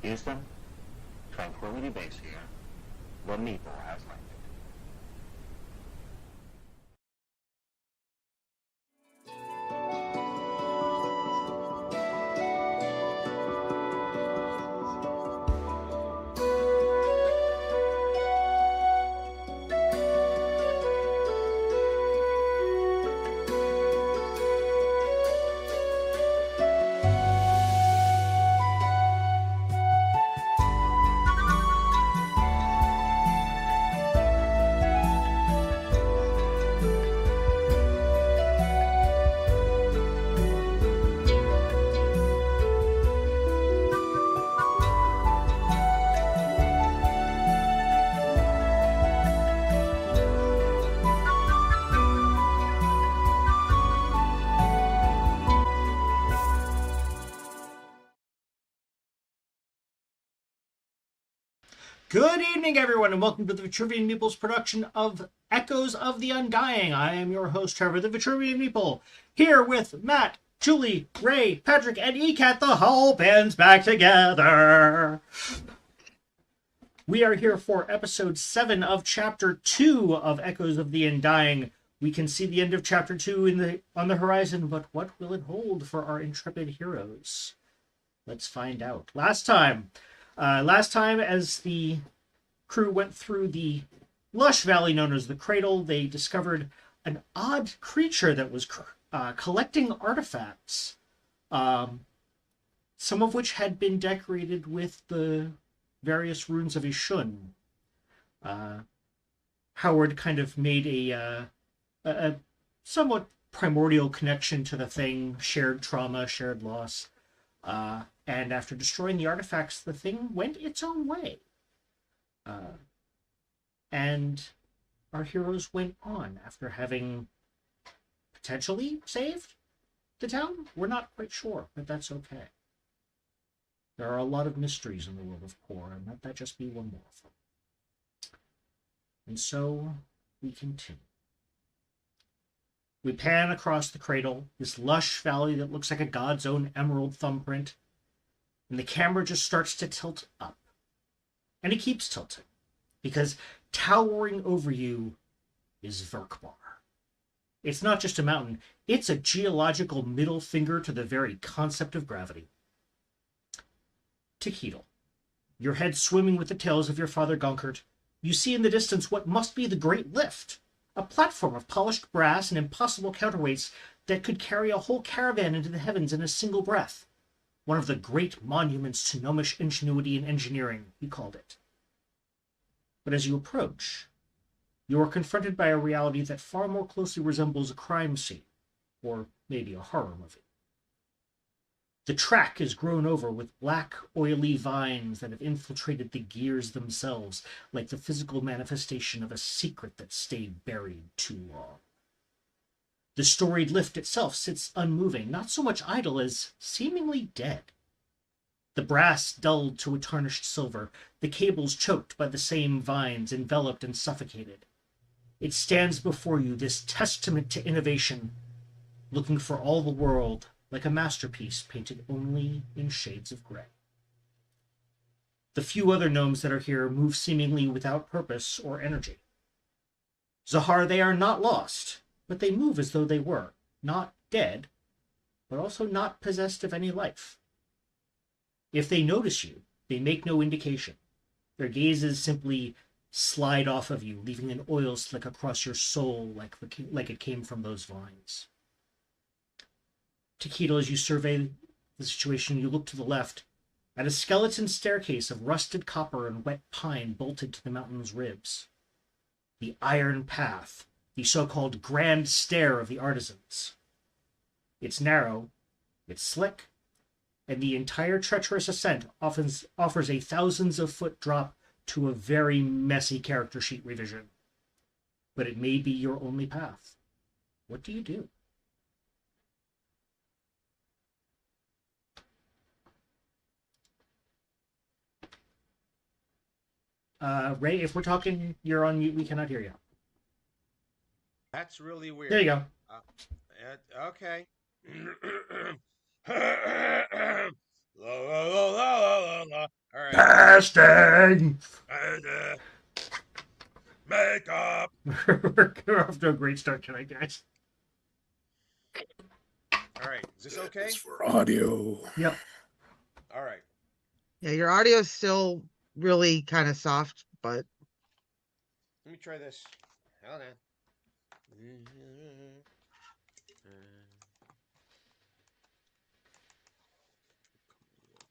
Houston, Tranquility Base here. The Meeple has landed. Good evening, everyone, and welcome to the Vitruvian Meeple's production of Echoes of the Undying. I am your host, Trevor, the Vitruvian Meeple, here with Matt, Julie, Ray, Patrick, and ECAT. The whole band's back together. We are here for episode 7 of chapter 2 of Echoes of the Undying. We can see the end of chapter 2 on the horizon, but what will it hold for our intrepid heroes? Let's find out. Last time, as the crew went through the lush valley known as the Cradle, they discovered an odd creature that was collecting artifacts, some of which had been decorated with the various runes of Ishun. Howard kind of made a somewhat primordial connection to the thing, shared trauma, shared loss. And after destroying the artifacts, the thing went its own way. And our heroes went on after having potentially saved the town. We're not quite sure, but that's okay. There are a lot of mysteries in the world of Core, and let that just be one more of them. And so we continue. We pan across the Cradle, this lush valley that looks like a god's own emerald thumbprint, and the camera just starts to tilt up. And it keeps tilting, because towering over you is Verkbaar. It's not just a mountain, it's a geological middle finger to the very concept of gravity. Tikheedle, your head swimming with the tales of your father Gonkert, you see in the distance what must be the Great Lift, a platform of polished brass and impossible counterweights that could carry a whole caravan into the heavens in a single breath. One of the great monuments to gnomish ingenuity and engineering, he called it. But as you approach, you are confronted by a reality that far more closely resembles a crime scene, or maybe a horror movie. The track is grown over with black, oily vines that have infiltrated the gears themselves, like the physical manifestation of a secret that stayed buried too long. The storied lift itself sits unmoving, not so much idle as seemingly dead. The brass dulled to a tarnished silver, the cables choked by the same vines, enveloped and suffocated. It stands before you, this testament to innovation, looking for all the world like a masterpiece painted only in shades of gray. The few other gnomes that are here move seemingly without purpose or energy. Zahar, they are not lost, but they move as though they were, not dead, but also not possessed of any life. If they notice you, they make no indication. Their gazes simply slide off of you, leaving an oil slick across your soul like it came from those vines. Tikheedle, as you survey the situation, you look to the left at a skeleton staircase of rusted copper and wet pine bolted to the mountain's ribs. The Iron Path, the so-called Grand Stair of the Artisans. It's narrow, it's slick, and the entire treacherous ascent offers a thousands-of-foot drop to a very messy character sheet revision. But it may be your only path. What do you do? Ray, if we're talking, you're on mute. We cannot hear you. That's really weird. There you go. Okay. La, la, la, la, la, la, la. All right. Testing! Makeup. We're off to a great start tonight, guys. All right. Is this okay? It's for audio. Yep. All right. Yeah, your audio is still really kind of soft, but Let me try this. Hold on.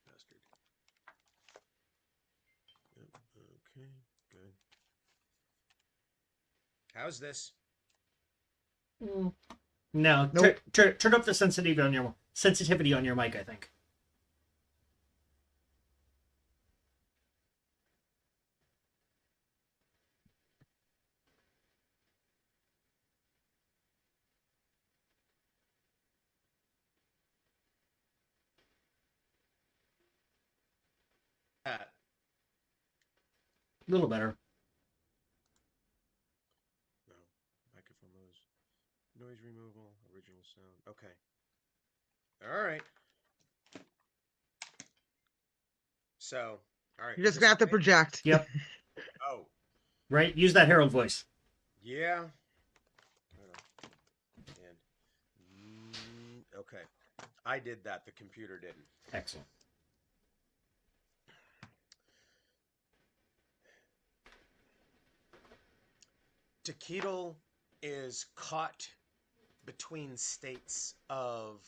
Bastard. Yep, okay, good. How's this? No, Nope. turn up the sensitivity on your mic, I think. Uh, A little better. no. Microphone noise removal, original sound. Okay. All right. So, all right. you're is just this gonna have to okay? project. Yep. Oh, Right? Use that Harold voice. yeah. Hold on. And okay, I did that. The computer didn't. Excellent. Takedo is caught between states of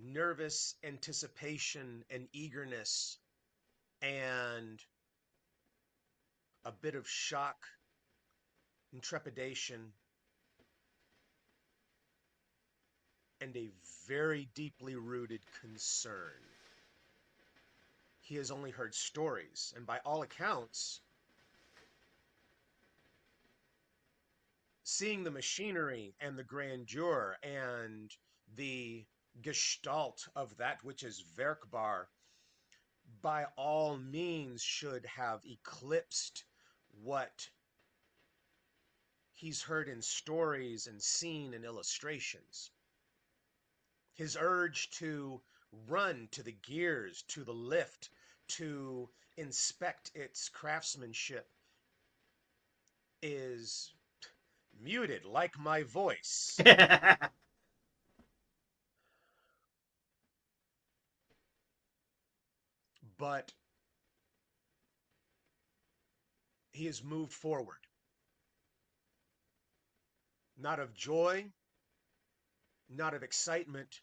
nervous anticipation and eagerness and a bit of shock and trepidation and a very deeply rooted concern. He has only heard stories, and by all accounts, seeing the machinery and the grandeur and the gestalt of that which is Verkbaar by all means should have eclipsed what he's heard in stories and seen in illustrations. His urge to run to the gears, to the lift, to inspect its craftsmanship is muted like my voice. But he has moved forward. Not of joy, not of excitement,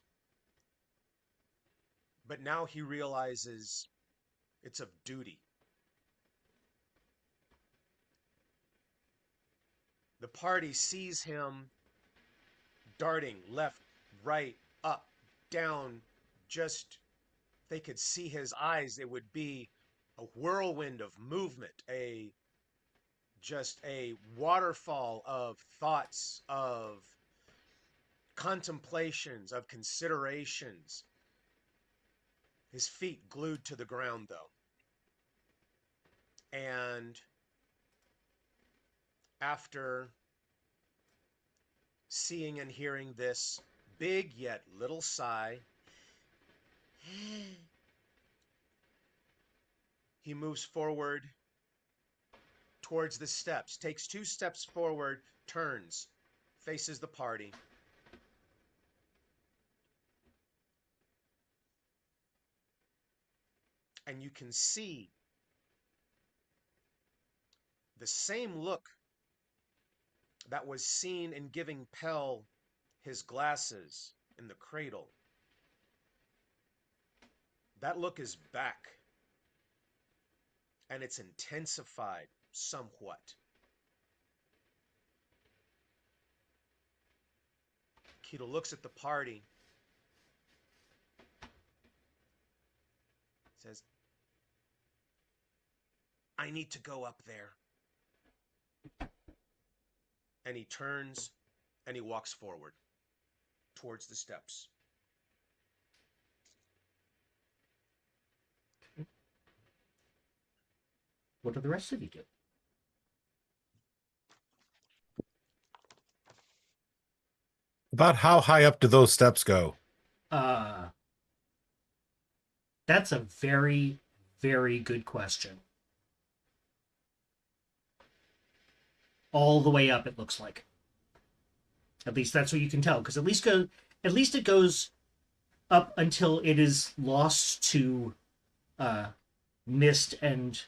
but now he realizes it's of duty. The party sees him darting left, right, up, down, just they could see his eyes. It would be a whirlwind of movement, just a waterfall of thoughts, of contemplations, of considerations. His feet glued to the ground, though. And after seeing and hearing this big yet little sigh, he moves forward towards the steps, takes 2 steps forward, turns, faces the party. And you can see the same look that was seen in giving Pell his glasses in the cradle. That look is back, and it's intensified somewhat. Keto looks at the party, says, I need to go up there. And he turns and he walks forward towards the steps. What do the rest of you do? About how high up do those steps go? That's a very, very good question. All the way up, it looks like. At least that's what you can tell, because at least it goes up until it is lost to mist and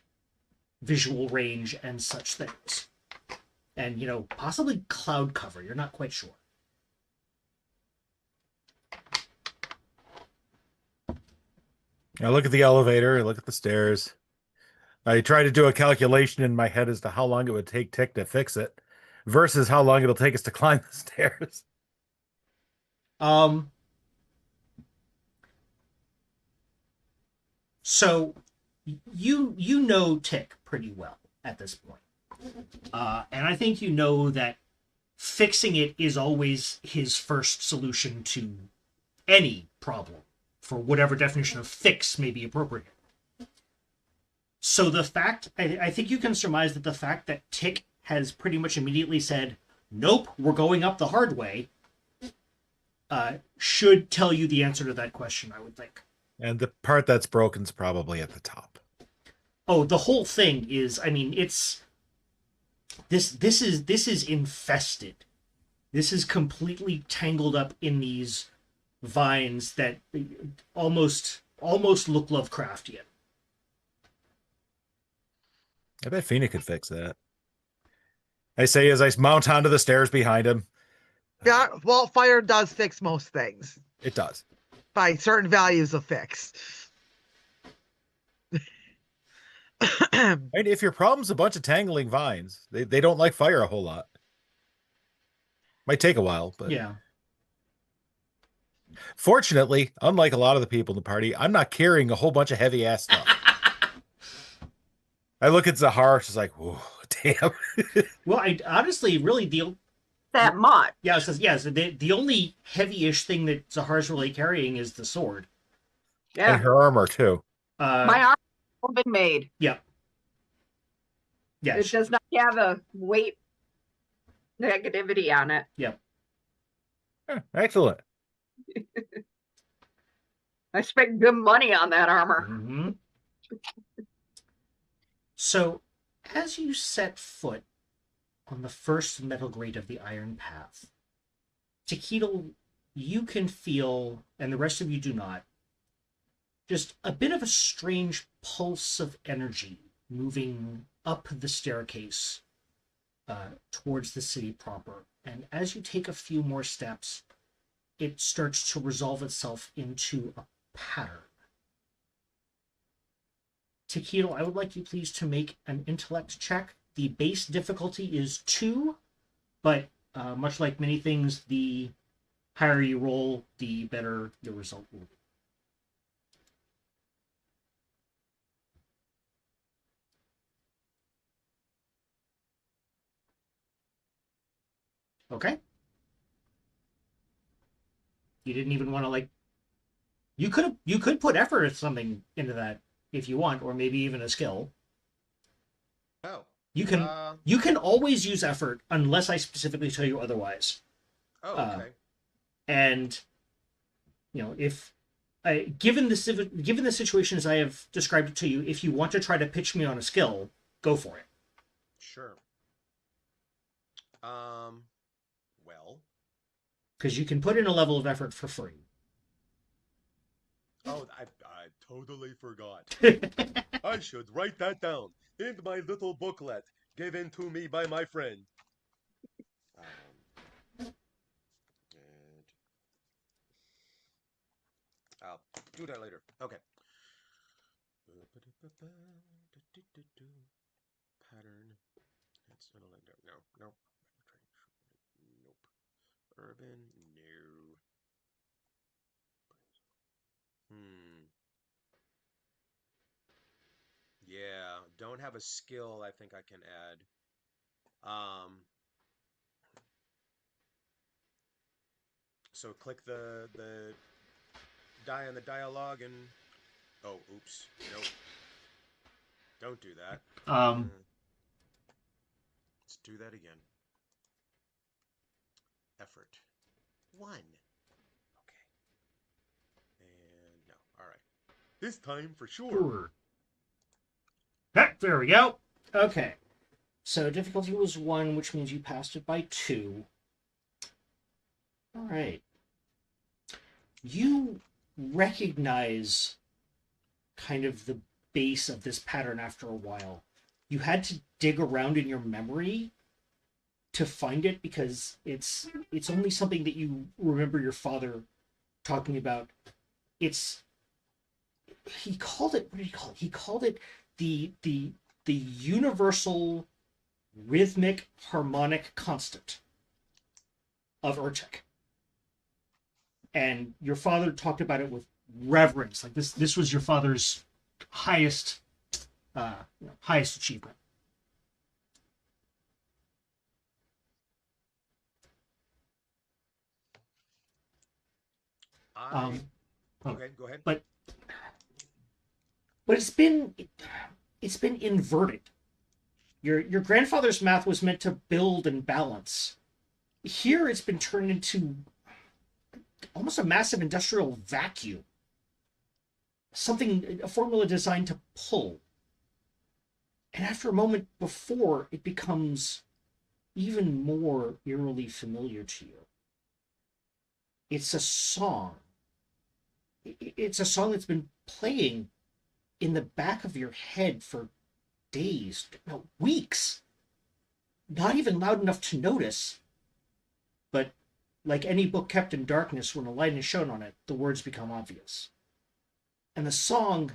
visual range and such things. And, possibly cloud cover. You're not quite sure. I look at the elevator, I look at the stairs. I try to do a calculation in my head as to how long it would take Tick to fix it versus how long it'll take us to climb the stairs. So you know Tick pretty well at this point. And I think you know that fixing it is always his first solution to any problem, for whatever definition of fix may be appropriate. So the fact, I think you can surmise that the fact that Tick has pretty much immediately said, nope, we're going up the hard way, should tell you the answer to that question, I would think. And the part that's broken is probably at the top. Oh, the whole thing is, it's this is infested. This is completely tangled up in these vines that almost look Lovecraftian. I bet Fina could fix that. I say as I mount onto the stairs behind him. Yeah, well, fire does fix most things It does. by certain values of fix. And if your problem's a bunch of tangling vines, they don't like fire a whole lot. Might take a while, but Yeah. Fortunately, unlike a lot of the people in the party, I'm not carrying a whole bunch of heavy ass stuff. I look at Zahar, she's like, "Whoa, damn." Well, I honestly really that much. Yeah, it says yes. The only heavy-ish thing that Zahar's really carrying is the sword. Yeah. And her armor too. My arm has been made. Yeah. Yeah. It does not have a weight negativity on it. Yeah. Excellent. I spent good money on that armor. Mm-hmm. So, as you set foot on the first metal grate of the Iron Path, Takedo, you can feel, and the rest of you do not, just a bit of a strange pulse of energy moving up the staircase towards the city proper. And as you take a few more steps, it starts to resolve itself into a pattern. Takedo, I would like you please to make an intellect check. The base difficulty is 2, but much like many things, the higher you roll, the better your result will be. Okay? You didn't even want to you could put effort or something into that if you want, or maybe even a skill. Oh. You can always use effort unless I specifically tell you otherwise. Oh, okay. And if given the situation as I have described it to you, if you want to try to pitch me on a skill, go for it. Sure. Well. Because you can put in a level of effort for free. Oh, I totally forgot. I should write that down in my little booklet given to me by my friend. And I'll do that later. Okay. Pattern. It's not like that. No. Nope. Urban. No. Yeah, don't have a skill I think I can add. So click the die on the dialogue and oh, oops. Nope. Don't do that. Let's do that again. Effort. 1. Okay. And no. All right. This time for sure. Sure. Ah, there we go. Okay. So difficulty was 1, which means you passed it by 2. All right. You recognize kind of the base of this pattern after a while. You had to dig around in your memory to find it because it's only something that you remember your father talking about. He called it, what did he call it? He called it the universal rhythmic harmonic constant of Urtek. And your father talked about it with reverence. Like this was your father's highest highest achievement. Okay, go ahead. But it's been inverted. Your grandfather's math was meant to build and balance. Here it's been turned into almost a massive industrial vacuum. A formula designed to pull. And after a moment before, it becomes even more eerily familiar to you. It's a song. It's a song that's been playing in the back of your head for days, no, weeks. Not even loud enough to notice. But like any book kept in darkness, when a light is shown on it, the words become obvious. And the song,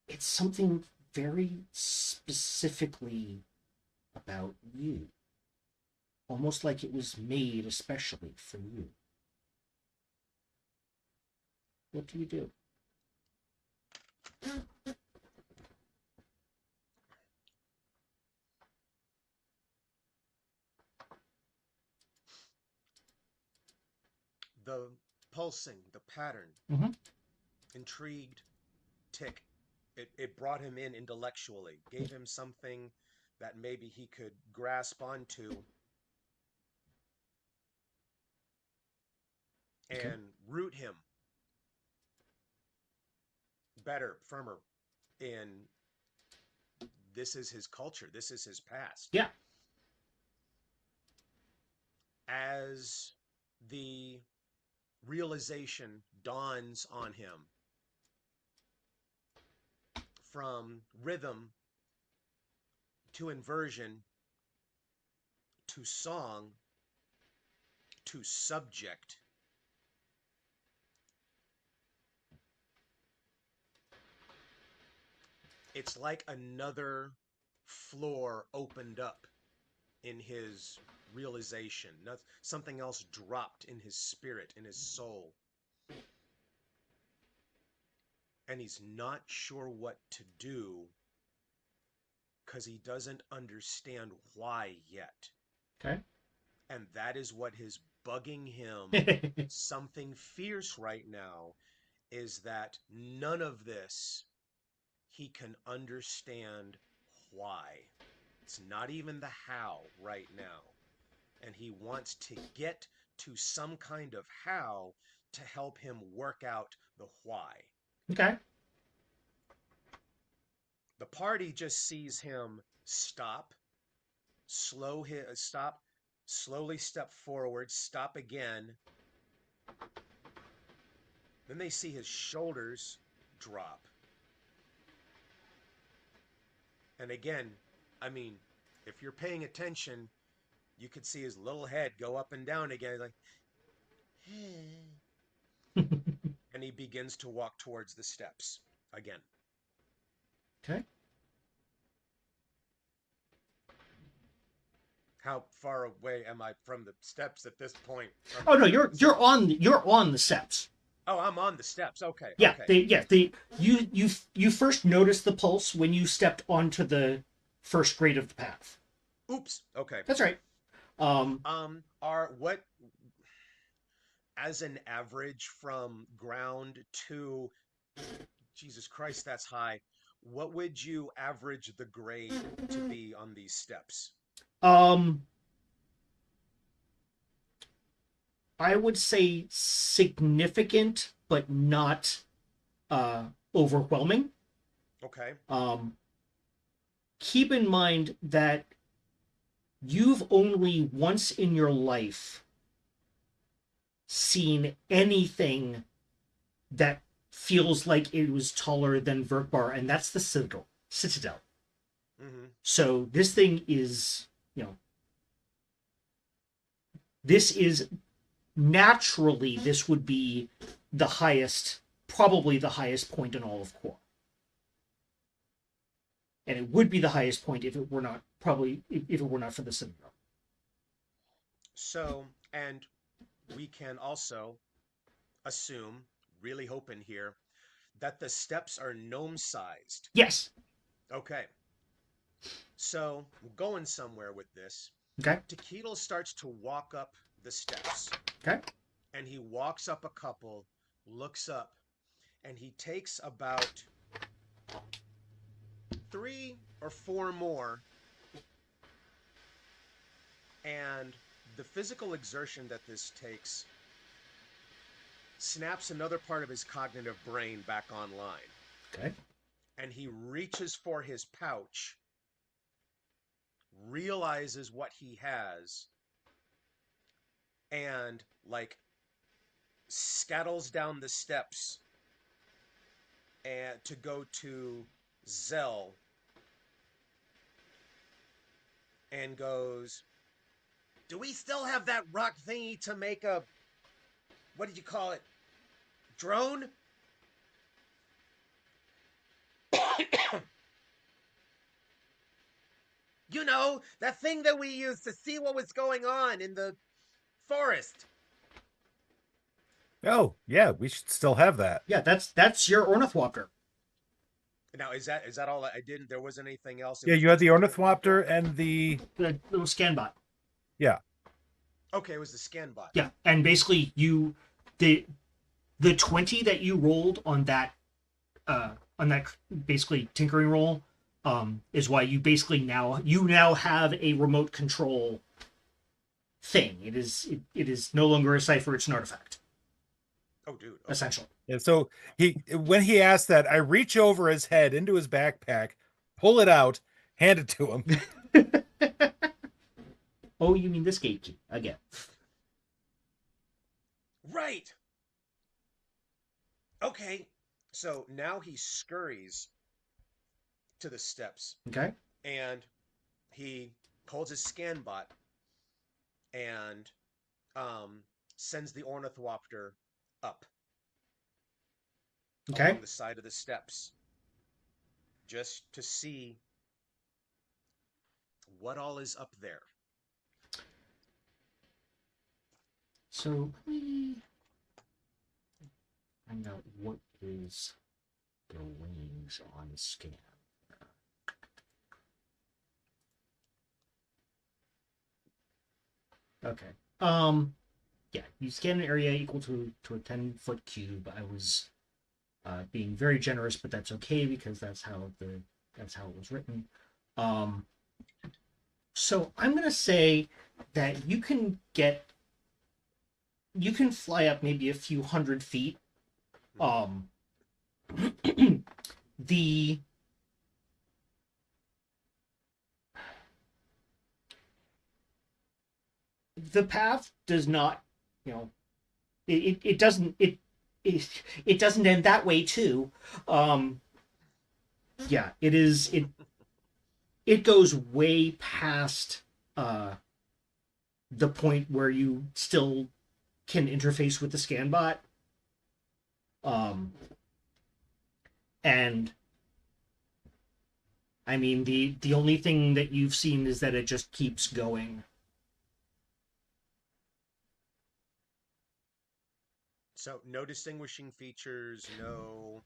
it's something very specifically about you. Almost like it was made especially for you. What do you do? The pulsing, the pattern, intrigued, tick. It brought him in intellectually, gave him something that maybe he could grasp onto and root him better, firmer in this is his culture, this is his past. Yeah. As the realization dawns on him, from rhythm to inversion to song to subject, it's like another floor opened up in his realization. Something else dropped in his spirit, in his soul. And he's not sure what to do because he doesn't understand why yet. Okay. And that is what is bugging him. Something fierce right now is that none of this he can understand why. It's not even the how right now. And he wants to get to some kind of how to help him work out the why. Okay. The party just sees him stop, slowly step forward, stop again. Then they see his shoulders drop. And again, I mean, if you're paying attention, you could see his little head go up and down again, like, and he begins to walk towards the steps again. Okay. How far away am I from the steps at this point? Oh no, you're on the steps. Oh, I'm on the steps. Okay. Yeah, okay. You first noticed the pulse when you stepped onto the first grade of the path. Oops. Okay. That's right. As an average from ground to, Jesus Christ, that's high. What would you average the grade to be on these steps? I would say significant, but not overwhelming. Okay. Keep in mind that you've only once in your life seen anything that feels like it was taller than Verkbaar, and that's the Citadel. Mm-hmm. So this thing is, this is naturally, this would be the highest, probably the highest point in all of Core. And it would be the highest point if it were not, if it were not for the Citadel. So, and we can also assume, really hoping here, that the steps are gnome-sized. Yes. Okay. So, we're going somewhere with this. Okay. Tequila starts to walk up the steps. Okay. And he walks up a couple, looks up, and he takes about 3 or 4 more. And the physical exertion that this takes snaps another part of his cognitive brain back online. Okay. And he reaches for his pouch, realizes what he has, and like scattles down the steps and to go to Zell and goes, "Do we still have that rock thingy to make a, what did you call it, drone?" You know, that thing that we used to see what was going on in the forest. Oh, yeah, we should still have that. Yeah, that's your ornithopter. Now, is that all? I didn't. There wasn't anything else. It Yeah, was you had just the ornithopter and the... The little scan bot. Yeah. Okay, it was the scan bot. Yeah, and basically the 20 that you rolled on that basically tinkering roll is why you basically now have a remote control thing. It is no longer a cipher, it's an artifact. Oh, dude. Okay. Essentially. And so when he asked that, I reach over his head into his backpack, pull it out, hand it to him. Oh, you mean this gate key again? Right. Okay. So now he scurries to the steps. Okay. And he holds his scan bot and sends the ornithopter up. Okay. Along the side of the steps. Just to see what all is up there. So let me find out what is the range on scan. Okay. Yeah, you scan an area equal to a 10-foot cube. I was being very generous, but that's okay because that's how it was written. So I'm gonna say that you can fly up maybe a few hundred feet. The path does not, it doesn't end that way too. Yeah, it goes way past the point where you still can interface with the scan bot. And I mean the only thing that you've seen is that it just keeps going. So no distinguishing features, no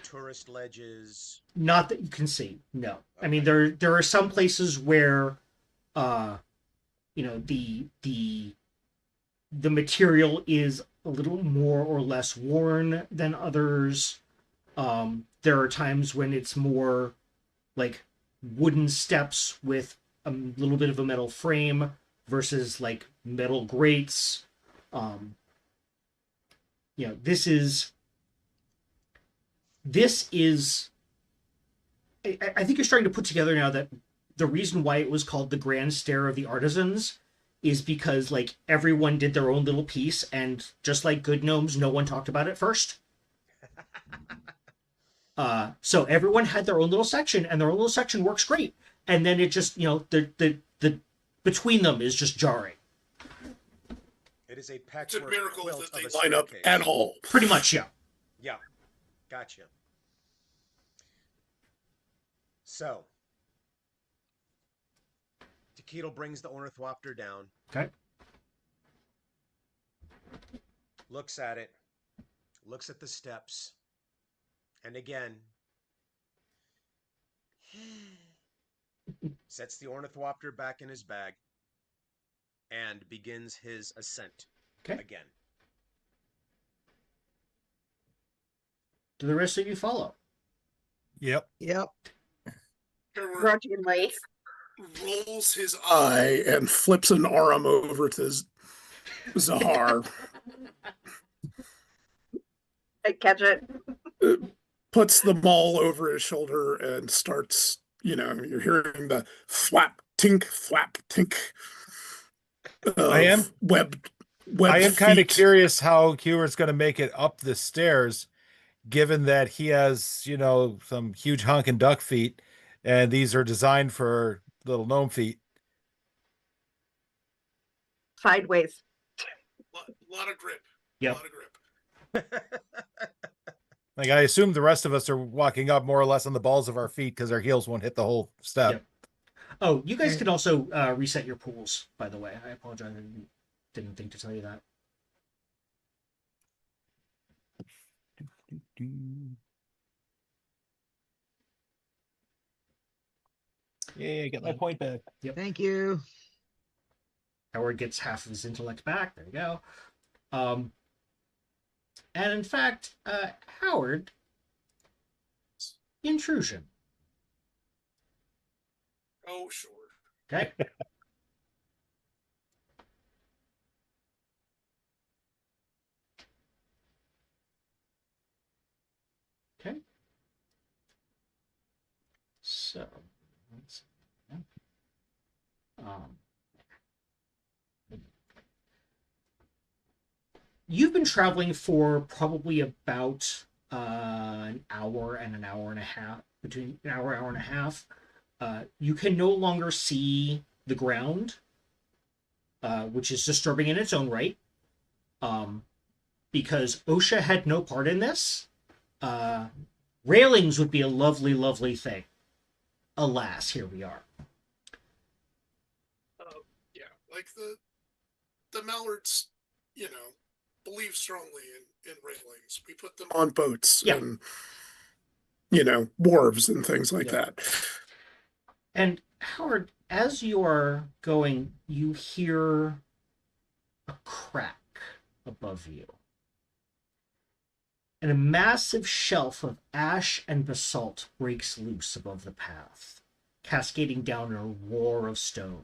tourist ledges. Not that you can see, no. Okay. I mean there are some places where the material is a little more or less worn than others. There are times when it's more like wooden steps with a little bit of a metal frame versus like metal grates. this is I think you're starting to put together now that the reason why it was called the Grand Stair of the Artisans is because like everyone did their own little piece, and just like good gnomes, no one talked about it first. So everyone had their own little section, and their own little section works great. And then it just, the between them is just jarring. It is a It's a patchwork miracle quilt that of they a line up staircase. at all. Pretty much, yeah. Yeah, gotcha. So, Tequila brings the ornithopter down, Okay. looks at it, looks at the steps, and again, sets the ornithopter back in his bag and begins his ascent Okay. again. Do the rest of you follow? Yep. Yep. Hereward Grudgingly. rolls his eye and flips an arm over to Zahar, I catch it. puts the maul over his shoulder, and starts, you're hearing the flap, tink, I am- web I am kind of feet. curious how Kewer's going to make it up the stairs, given that he has, some huge honking duck feet, and these are designed for little gnome feet. Sideways. Lot of grip. Yep. Lot of grip. Like, I assume the rest of us are walking up more or less on the balls of our feet because our heels won't hit the whole step. Yep. Oh, you guys can also reset your pools, by the way. I apologize. I didn't think to tell you that. Yeah, get my point back. Thank you. Howard gets half of his intellect back. There you go. And in fact, Howard, intrusion. Oh, sure. Okay. Okay. So, let's see. You've been traveling for probably about an hour and a half, between an hour and a half. You can no longer see the ground, which is disturbing in its own right. Because OSHA had no part in this. Railings would be a lovely, lovely thing. Alas, here we are. Yeah, like the Mallards, believe strongly in railings. We put them on boats and, wharves and things like that. And Howard, as you are going, you hear a crack above you. And a massive shelf of ash and basalt breaks loose above the path, cascading down in a roar of stone.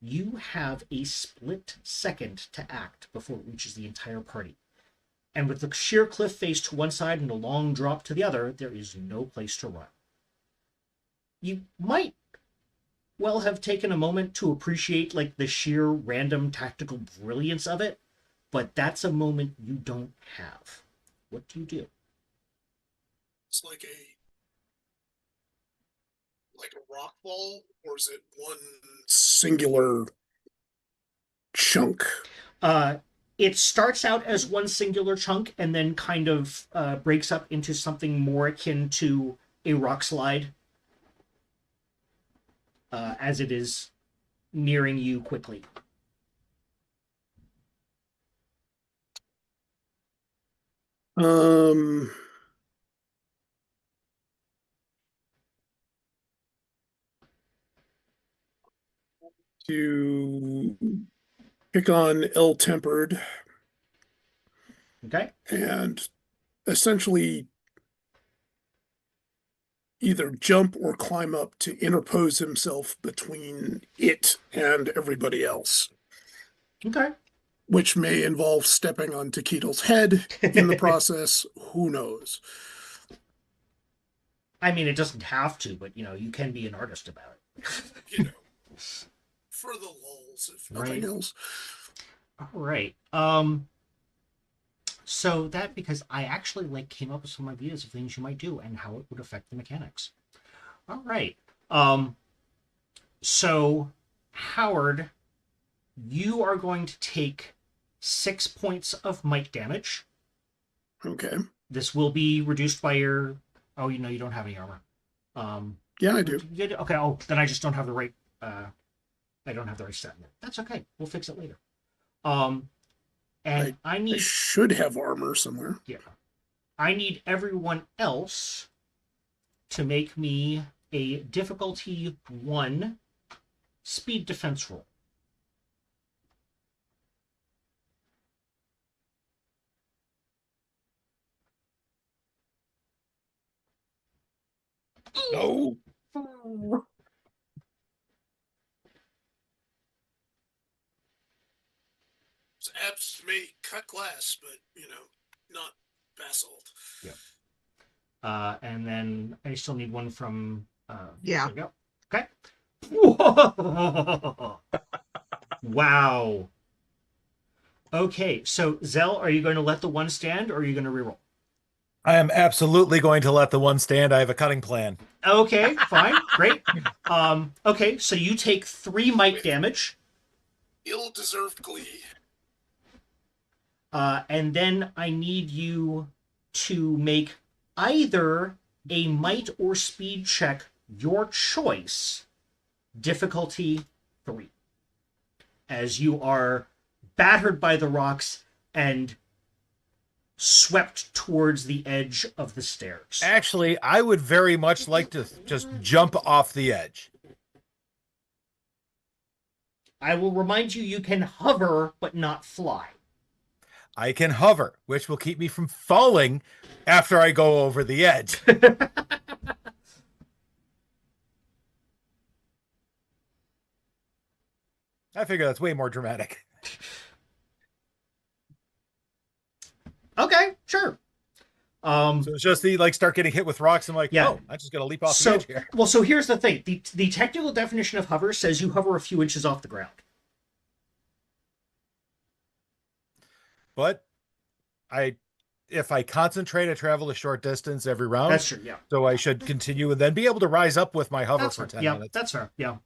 You have a split second to act before it reaches the entire party. And with the sheer cliff face to one side and a long drop to the other, there is no place to run. You might well have taken a moment to appreciate the sheer random tactical brilliance of it, but that's a moment you don't have. What do you do? It's like a rock ball, or is it one singular chunk? It starts out as one singular chunk and then kind of breaks up into something more akin to a rock slide as it is nearing you quickly. To pick on ill-tempered Okay. and essentially either jump or climb up to interpose himself between it and everybody else. Okay. which may involve stepping on Taquito's head in the process. Who knows? I mean, it doesn't have to, but you can be an artist about it. You know, for the lulz, if nothing Right. else. All right. So that because I actually came up with some ideas of things you might do and how it would affect the mechanics. All right. So Howard, you are going to take 6 points of might damage. Okay. This will be reduced by your. Oh, you don't have any armor. Yeah, I do. Okay. Oh, then I just don't have the right. I don't have the right stat in there. That's okay. We'll fix it later. And I I need. should have armor somewhere. Yeah. I need everyone else to make me a difficulty 1 speed defense roll. No. Abs may cut glass, but not basalt. Yeah. And then I still need one from. Yeah. There we go. Okay. Wow. Okay, so Zell, are you going to let the 1 stand, or are you going to reroll? I am absolutely going to let the 1 stand. I have a cutting plan. Okay, fine, great. Okay, so you take 3 might damage. Ill-deserved glee. And then I need you to make either a might or speed check, your choice, difficulty 3. As you are battered by the rocks and swept towards the edge of the stairs. Actually, I would very much like to just jump off the edge. I will remind you, you can hover, but not fly. I can hover, which will keep me from falling after I go over the edge. I figure that's way more dramatic. Okay, sure. So it's just the start getting hit with rocks. I'm like, Yeah. oh, I'm just gonna leap off the edge here. Well, so here's the thing. The technical definition of hover says you hover a few inches off the ground. But if I concentrate, I travel a short distance every round. That's true, yeah. So I should continue and then be able to rise up with my hover That's for fair. 10 Yeah, minutes. that's fair. Yeah.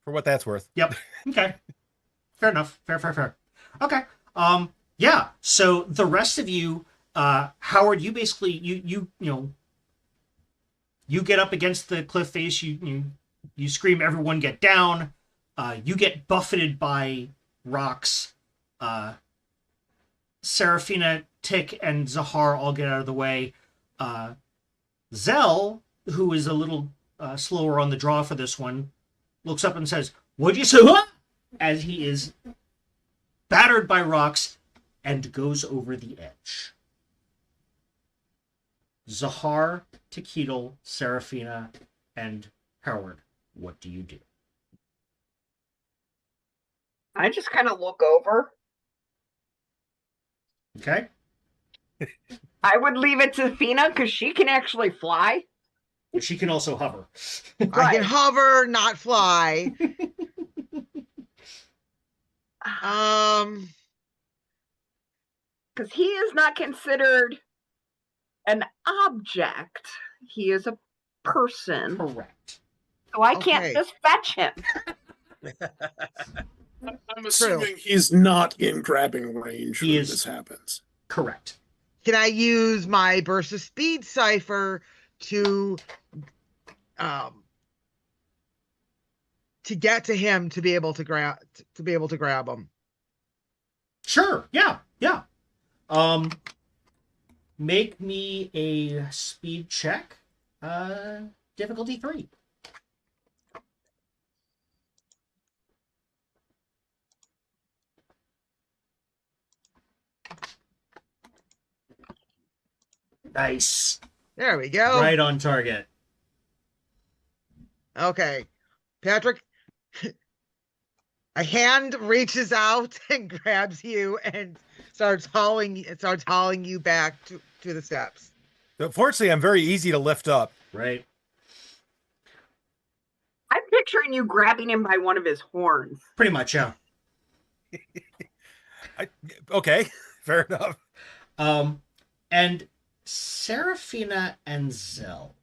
For what that's worth. Yep. Okay. Fair enough. Fair. Okay. Yeah. So the rest of you, Howard, you basically you get up against the cliff face. You scream, "Everyone get down!" You get buffeted by rocks. Serafina, Tick, and Zahar all get out of the way. Zell, who is a little slower on the draw for this one, looks up and says, "What'd you say?" As he is battered by rocks and goes over the edge. Zahar, Taquito, Serafina, and Howard, what do you do? I just kind of look over. Okay. I would leave it to Fina because she can actually fly. She can also hover. I can hover, not fly. Because he is not considered an object. He is a person. Correct. So I can't just fetch him. I'm assuming he's not in grabbing range when this happens. Correct. Can I use my burst of speed cipher to get to him to be able to grab him? Sure. Yeah. Make me a speed check. Difficulty 3. Nice. There we go. Right on target. A hand reaches out and grabs you and starts hauling you back to the steps. So fortunately, I'm very easy to lift up. Right. I'm picturing you grabbing him by one of his horns. Pretty much, yeah. Okay, fair enough. And Seraphina and Zell.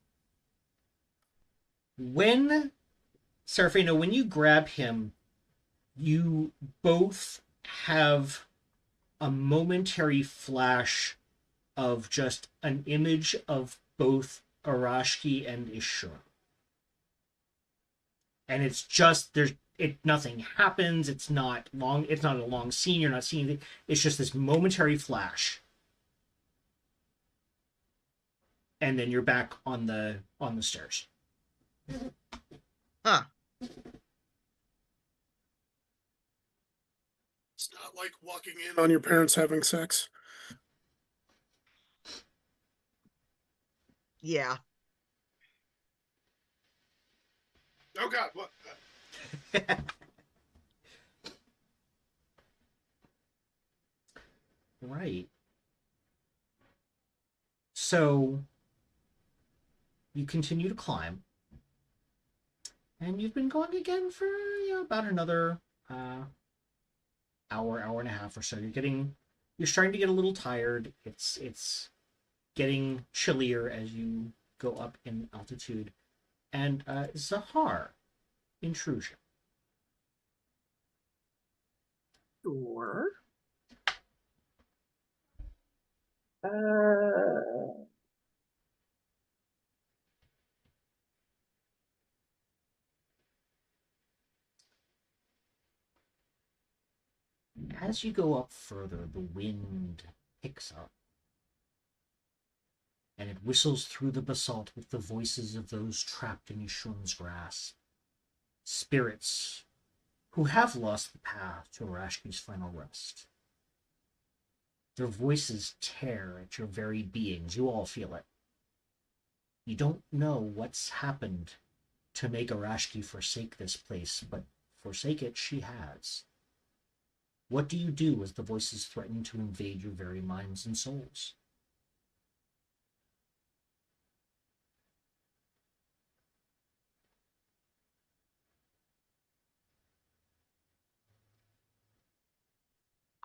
Seraphina, when you grab him, you both have a momentary flash of just an image of both Arashki and Ishur. And it's just nothing happens. It's not a long scene. You're not seeing anything. It's just this momentary flash. And then you're back on the stairs. Huh. It's not like walking in on your parents having sex. Yeah. Oh God, what? Right. So you continue to climb. And you've been going again for about another hour and a half or so. You're starting to get a little tired. It's getting chillier as you go up in altitude. And Zahar, intrusion. Sure. As you go up further, the wind picks up. And it whistles through the basalt with the voices of those trapped in Yishun's grasp. Spirits who have lost the path to Arashki's final rest. Their voices tear at your very beings. You all feel it. You don't know what's happened to make Arashki forsake this place, but forsake it she has. What do you do as the voices threaten to invade your very minds and souls?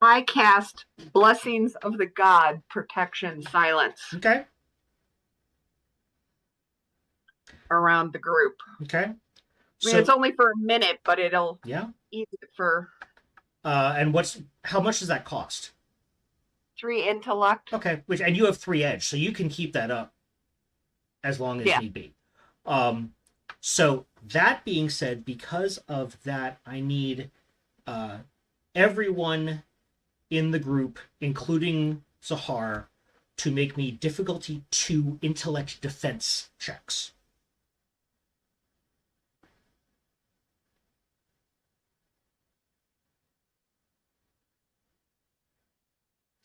I cast Blessings of the God, Protection, Silence Okay. around the group. Okay. I mean, it's only for a minute, but it'll ease it for and how much does that cost? 3 intellect. Okay, and you have 3 edge, so you can keep that up as long as need be. So that being said, because of that, I need everyone in the group, including Zahar, to make me difficulty 2 intellect defense checks.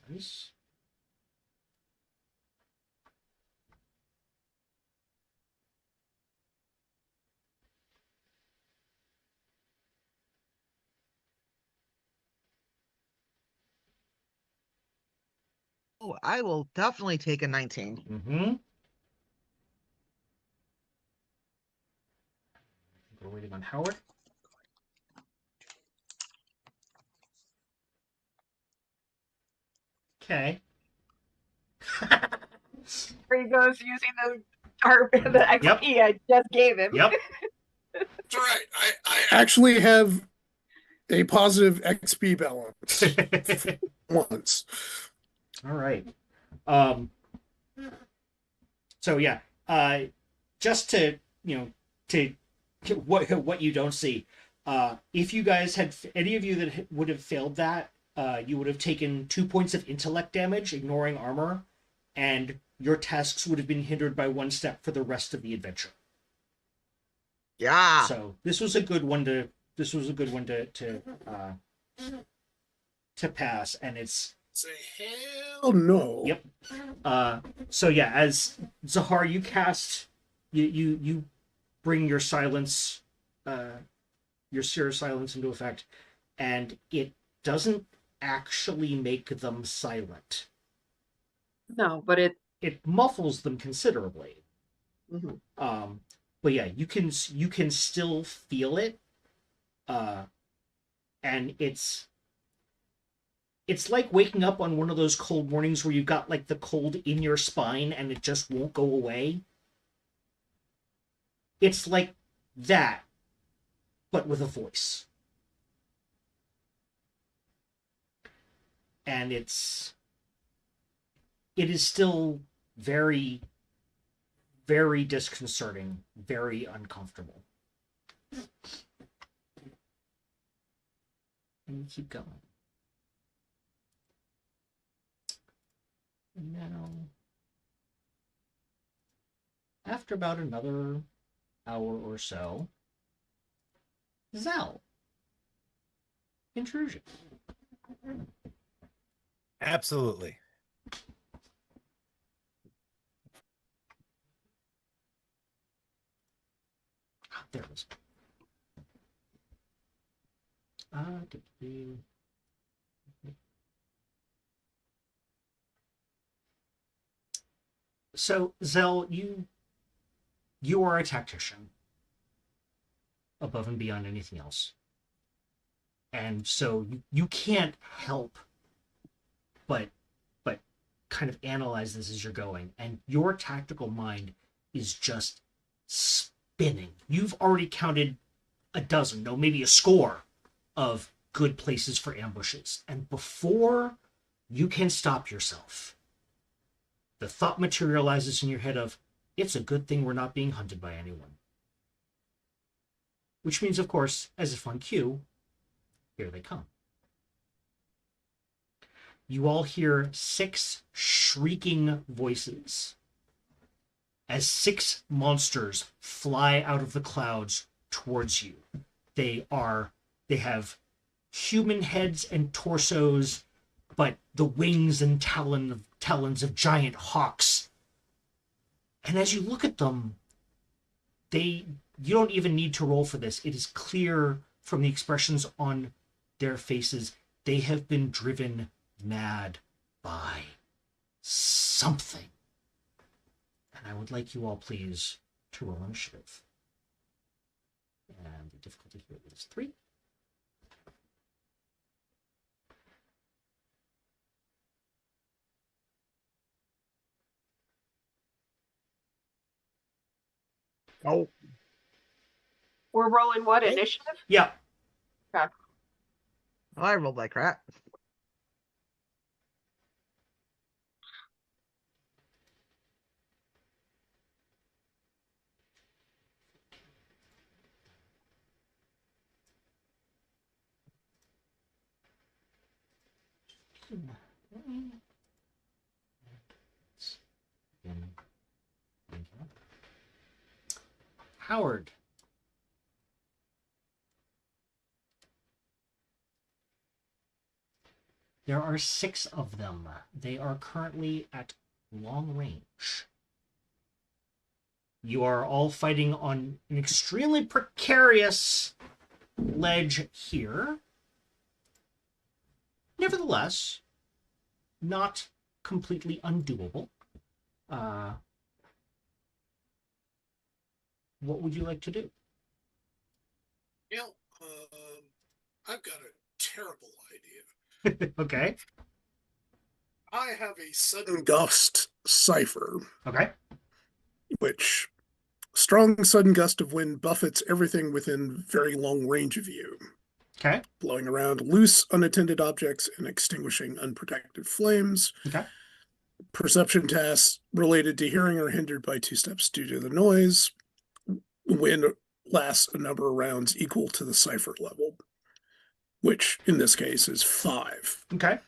Nice. Oh, I will definitely take a 19. Mm-hmm. We're waiting on Howard. Okay. Here he goes using the XP I just gave him. Yep. That's all right. I actually have a positive XP balance once. All right. So yeah, just to what you don't see, if you guys had any of you that would have failed that, you would have taken 2 points of intellect damage, ignoring armor, and your tasks would have been hindered by 1 step for the rest of the adventure. Yeah. So this was a good one to pass, and it's. Say hell no. Yep. So yeah, as Zahar, you cast, you bring your silence, your seer silence into effect, and it doesn't actually make them silent. No, but It muffles them considerably. Mhm. But yeah, you can still feel it, and it's like waking up on one of those cold mornings where you've got like the cold in your spine and it just won't go away. It's like that, but with a voice. And it is still very, very disconcerting, very uncomfortable. And you keep going. And now, after about another hour or so, Zell. Intrusion. Absolutely. There it is. So, Zell, you are a tactician above and beyond anything else. And so you can't help but kind of analyze this as you're going. And your tactical mind is just spinning. You've already counted a dozen, no, maybe a score of good places for ambushes. And before you can stop yourself, the thought materializes in your head of, it's a good thing we're not being hunted by anyone. Which means, of course, as if on cue, here they come. You all hear 6 shrieking voices as 6 monsters fly out of the clouds towards you. They have human heads and torsos, but the wings and talons of giant hawks. And as you look at them, you don't even need to roll for this. It is clear from the expressions on their faces, they have been driven mad by something. And I would like you all, please, to roll initiative. And the difficulty here is 3. Oh, We're rolling what, Okay. initiative? Yeah. Okay. Oh, I rolled like crap. Howard. There are 6 of them. They are currently at long range. You are all fighting on an extremely precarious ledge here. Nevertheless, not completely undoable. What would you like to do? yeah. I've got a terrible idea. Okay. I have a sudden gust cipher, Okay. which strong sudden gust of wind buffets everything within very long range of you, Okay. blowing around loose, unattended objects and extinguishing unprotected flames. Okay. Perception tasks related to hearing are hindered by 2 steps due to the noise. Wind lasts a number of rounds equal to the cipher level, which in this case is 5. Okay.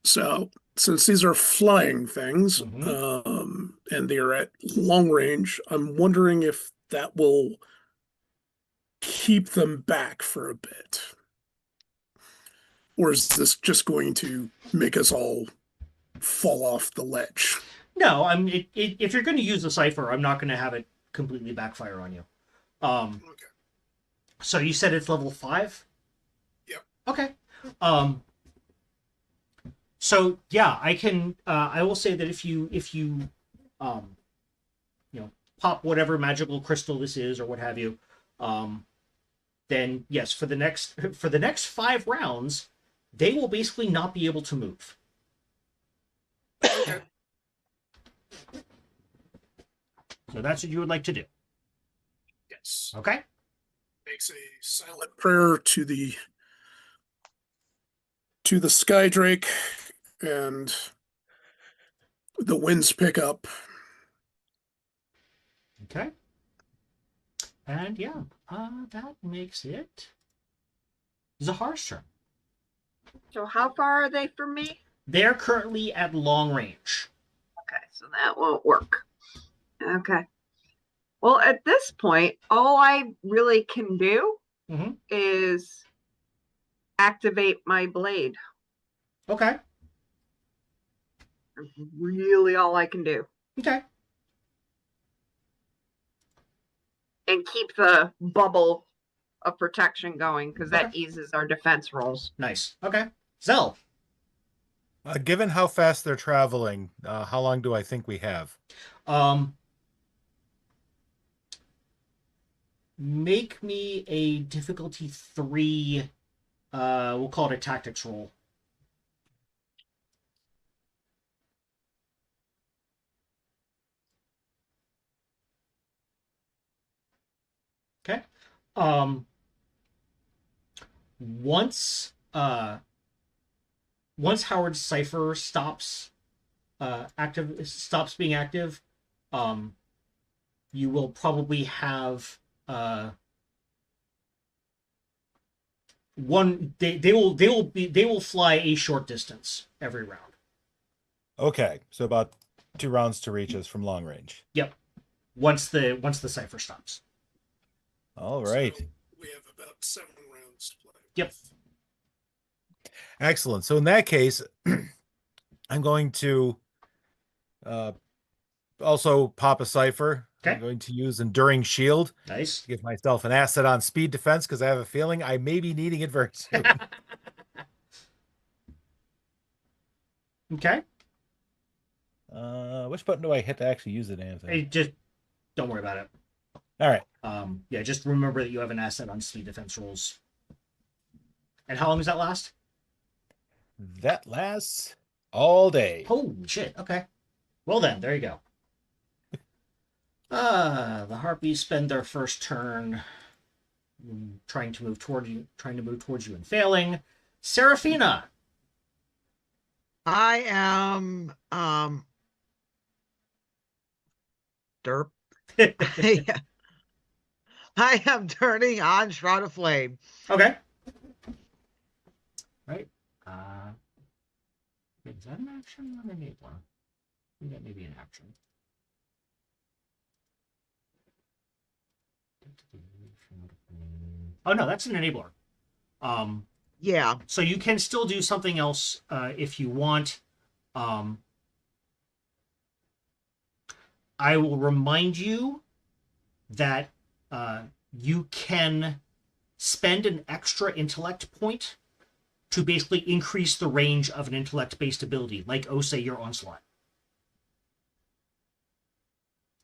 So, since these are flying things, and they are at long range, I'm wondering if that will keep them back for a bit. Or is this just going to make us all fall off the ledge? No, if you're going to use the cipher, I'm not going to have it completely backfire on you. Okay. So you said it's level 5? Yep. Okay. So yeah, I can. I will say that if you pop whatever magical crystal this is or what have you, then yes, for the next 5 rounds, they will basically not be able to move. Okay. So that's what you would like to do. Yes. Okay. Makes a silent prayer to the sky drake, and the winds pick up. Okay. And yeah, that makes it Zahar's turn. So how far are they from me? They're currently at long range. Okay, so that won't work. Okay. Well, at this point, all I really can do Mm-hmm. is activate my blade. Okay. That's really all I can do. Okay. And keep the bubble of protection going, because that Okay. eases our defense rolls. Nice. Okay. Zell. Given how fast they're traveling, how long do I think we have? Make me a difficulty 3. We'll call it a tactics roll. Okay. Once Howard's cipher stops being active, you will probably have they will fly a short distance every round. Okay, so about 2 rounds to reach us from long range. Yep. Once the cipher stops. All right. So we have about 7 rounds to play. Yep. Excellent. So in that case, I'm going to also pop a cipher. Okay. I'm going to use Enduring Shield Nice. to give myself an asset on speed defense, because I have a feeling I may be needing it very soon. Okay. Which button do I hit to actually use it, Anthony? Hey, just don't worry about it. All right. Yeah, just remember that you have an asset on speed defense rolls. And how long does that last? That lasts all day. Holy shit. Okay. Well then, there you go. The Harpies spend their first turn trying to move towards you and failing. Seraphina. I am derp. I am turning on Shroud of Flame. Okay. Right. Is that an action or an enabler? I think that may be an action. Oh no, that's an enabler. Yeah. So you can still do something else if you want. I will remind you that you can spend an extra intellect point to basically increase the range of an intellect-based ability, like, say, your Onslaught.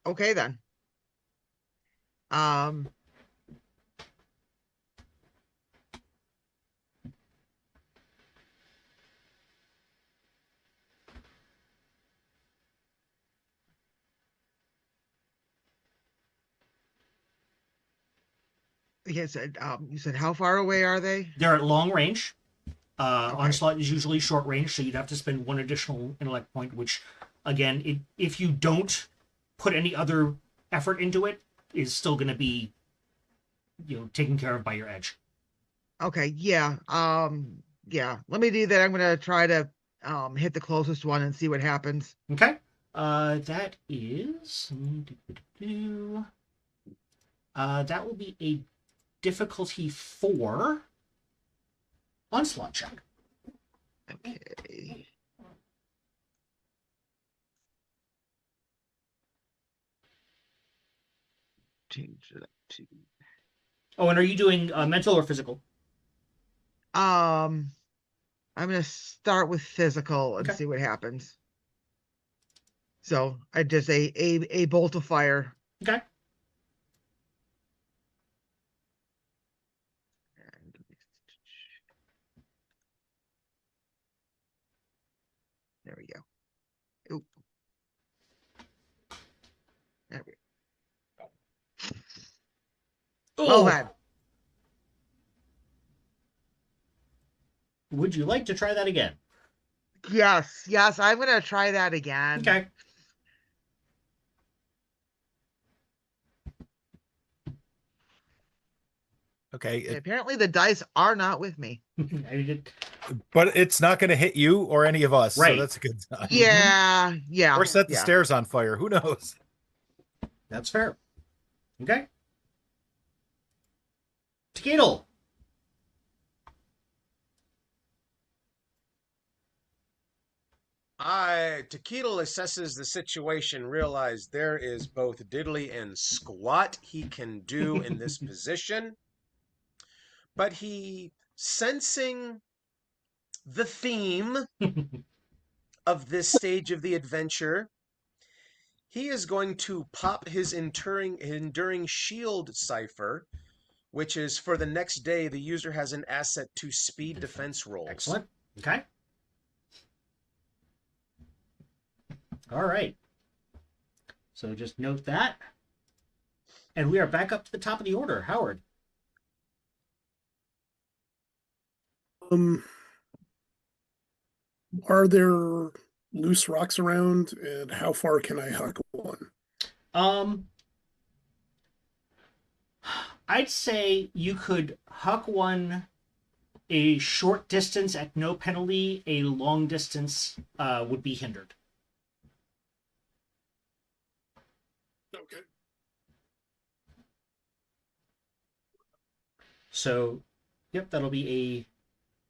Okay then. Yes, you said how far away are they? They're at long range. Okay. Onslaught is usually short range, so you'd have to spend 1 additional intellect point, which, again, if you don't put any other effort into it, is still going to be, taken care of by your edge. Okay, yeah. Yeah. Let me do that. I'm gonna try to hit the closest one and see what happens. Okay. That is that will be a difficulty 4 Onslaught check. Okay. Change it up to Oh, and are you doing mental or physical? I'm gonna start with physical and Okay. see what happens. So I just a bolt of fire. Okay. There we go. Oop. There we go. Well Oh, then. would you like to try that again? Yes, I'm gonna try that again. Okay. Okay, Apparently the dice are not with me. I did. but it's not going to hit you or any of us, so Right. that's a good sign. Yeah. Or set the yeah. stairs on fire. Who knows? That's fair. Okay. Tequila. Tequila assesses the situation, realize there is both diddly and squat he can do in this position. But he, sensing the theme of this stage of the adventure, he is going to pop his enduring shield cipher, which is for the next day the user has an asset to speed defense rolls. Excellent. Okay. All right. So just note that. And we are back up to the top of the order. Howard. Are there loose rocks around, and how far can I huck one? I'd say you could huck one a short distance at no penalty. A long distance would be hindered. Okay. So, yep, that'll be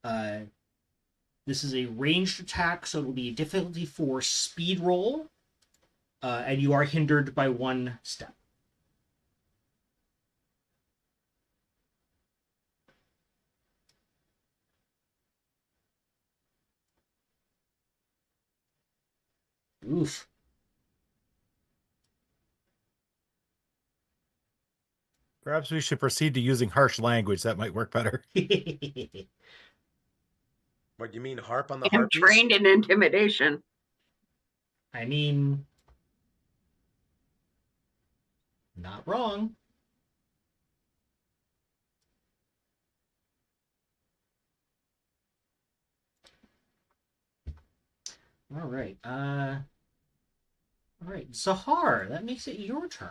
a. This is a ranged attack, so it'll be a difficulty 4 speed roll, and you are hindered by 1 step. Oof. Perhaps we should proceed to using harsh language. That might work better. What, you mean harp on the I'm harpies? trained in intimidation. I mean, not wrong. All right. All right, Zahar, that makes it your turn.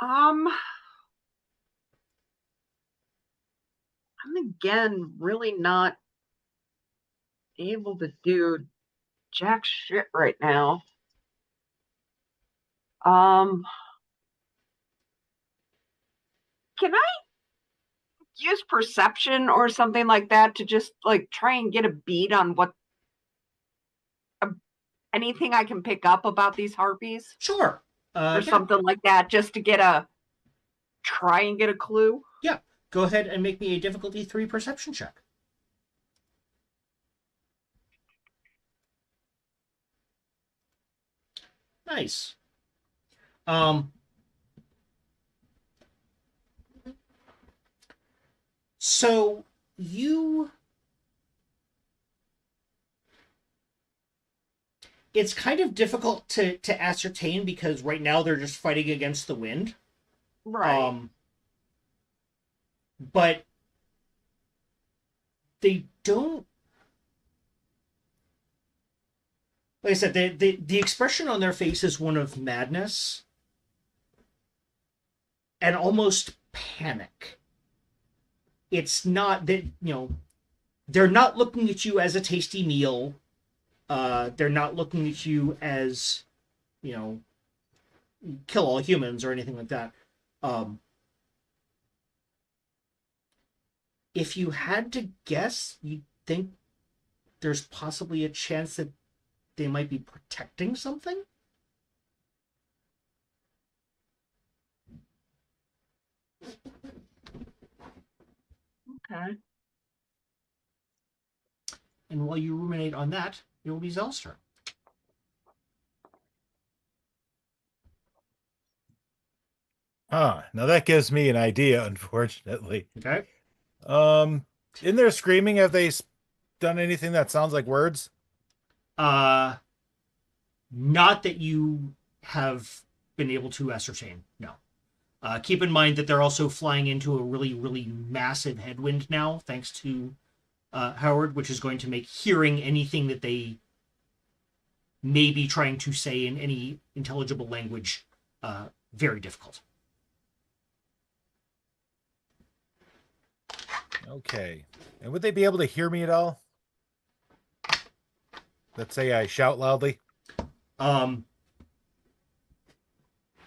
I'm again really not able to do jack shit right now. Can I use perception or something like that to just like try and get a beat on what anything I can pick up about these harpies? Sure. Or something like that, just to try and get a clue? Yeah. Go ahead and make me a difficulty 3 perception check. Nice. So you... It's kind of difficult to ascertain because right now they're just fighting against the wind. Right. But they don't... Like I said, the expression on their face is one of madness and almost panic. It's not that, they're not looking at you as a tasty meal. They're not looking at you as, kill all humans or anything like that. If you had to guess, you think there's possibly a chance that they might be protecting something? Okay. And while you ruminate on that, it will be Zell's turn. Now that gives me an idea, unfortunately. Okay. In their screaming, have they done anything that sounds like words? Not that you have been able to ascertain, no. Keep in mind that they're also flying into a really, really massive headwind now, thanks to Howard, which is going to make hearing anything that they may be trying to say in any intelligible language very difficult. Okay. And would they be able to hear me at all? Let's say I shout loudly.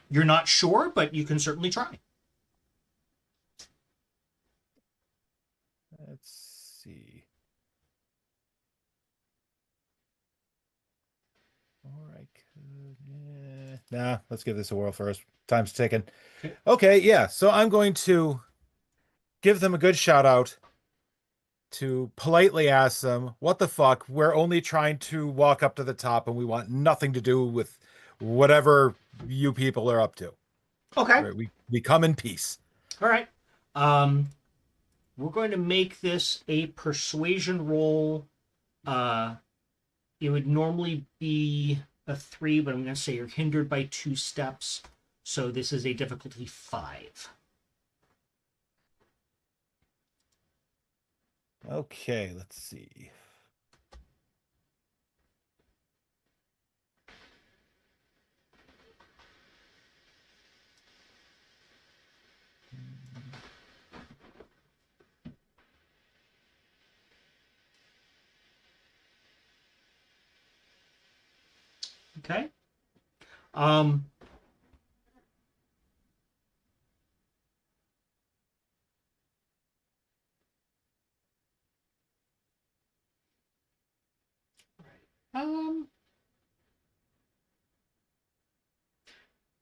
You're not sure, but you can certainly try. Let's see. Or I could... Nah, let's give this a whirl first. Time's ticking. Okay, yeah. So I'm going to give them a good shout out to politely ask them, what the fuck? We're only trying to walk up to the top and we want nothing to do with whatever you people are up to. Okay. Right, we come in peace. All right. We're going to make this a persuasion roll. It would normally be a 3, but I'm going to say you're hindered by 2 steps. So this is a difficulty 5. Okay, let's see. Okay.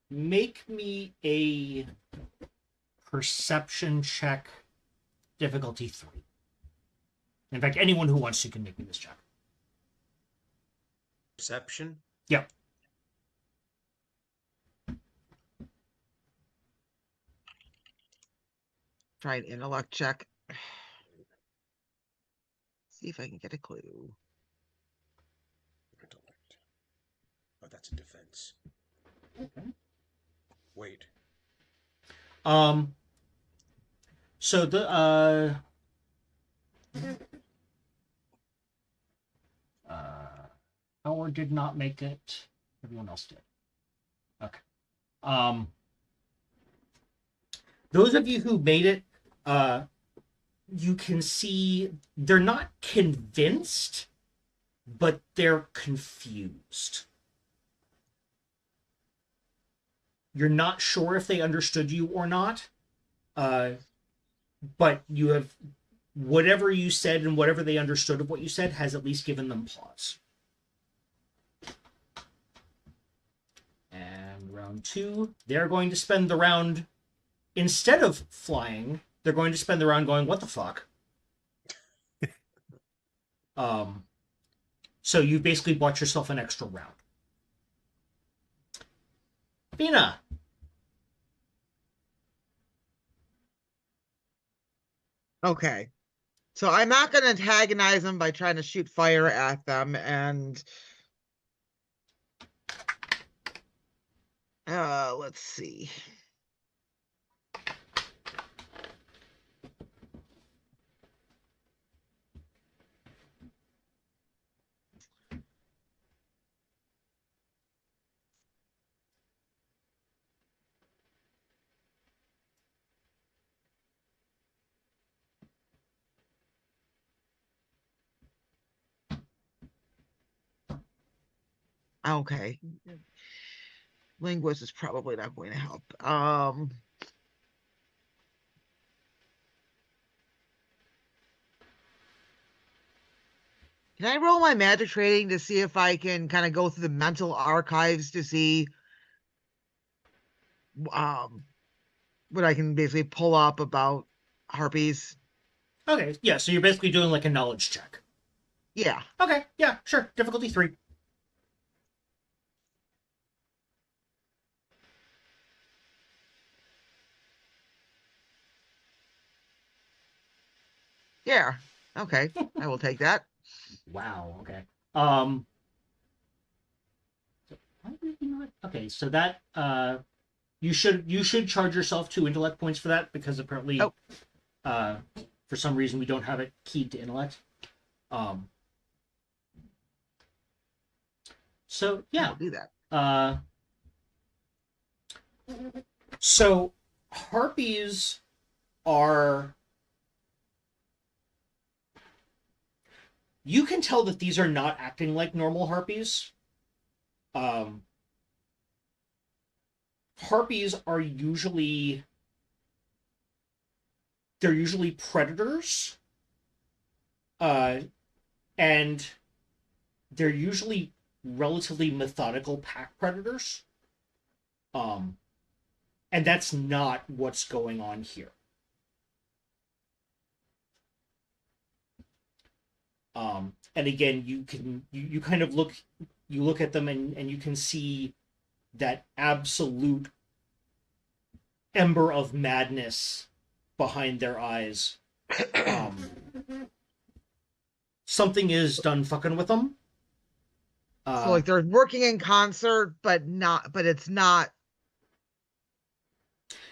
Make me a perception check, difficulty 3. In fact, anyone who wants to can make me this check. Perception? Yep. Try an intellect check. See if I can get a clue. Intellect. Oh, that's a defense. Okay. Wait. So the Howard did not make it. Everyone else did. Okay. Those of you who made it, you can see they're not convinced, but they're confused. You're not sure if they understood you or not, but you have whatever you said and whatever they understood of what you said has at least given them pause. And round 2, they're going to spend the round, instead of flying, they're going to spend the round going, what the fuck? So you basically bought yourself an extra round. Bina. Okay. So I'm not going to antagonize them by trying to shoot fire at them. And let's see. Okay. Linguist is probably not going to help. Can I roll my magic trading to see if I can kind of go through the mental archives to see what I can basically pull up about harpies? Okay, yeah, so you're basically doing like a knowledge check. Yeah. Okay, yeah, sure. Difficulty 3. Yeah. Okay. I will take that. Wow, okay. So why did you not? Okay, so that you should charge yourself 2 intellect points for that, because apparently Oh. For some reason we don't have it keyed to intellect. So yeah. I'll do that. So harpies are, you can tell that these are not acting like normal harpies. Harpies are usually predators, and they're usually relatively methodical pack predators. And that's not what's going on here. And again, you kind of look at them and you can see that absolute ember of madness behind their eyes. Something is done fucking with them. So like they're working in concert, but it's not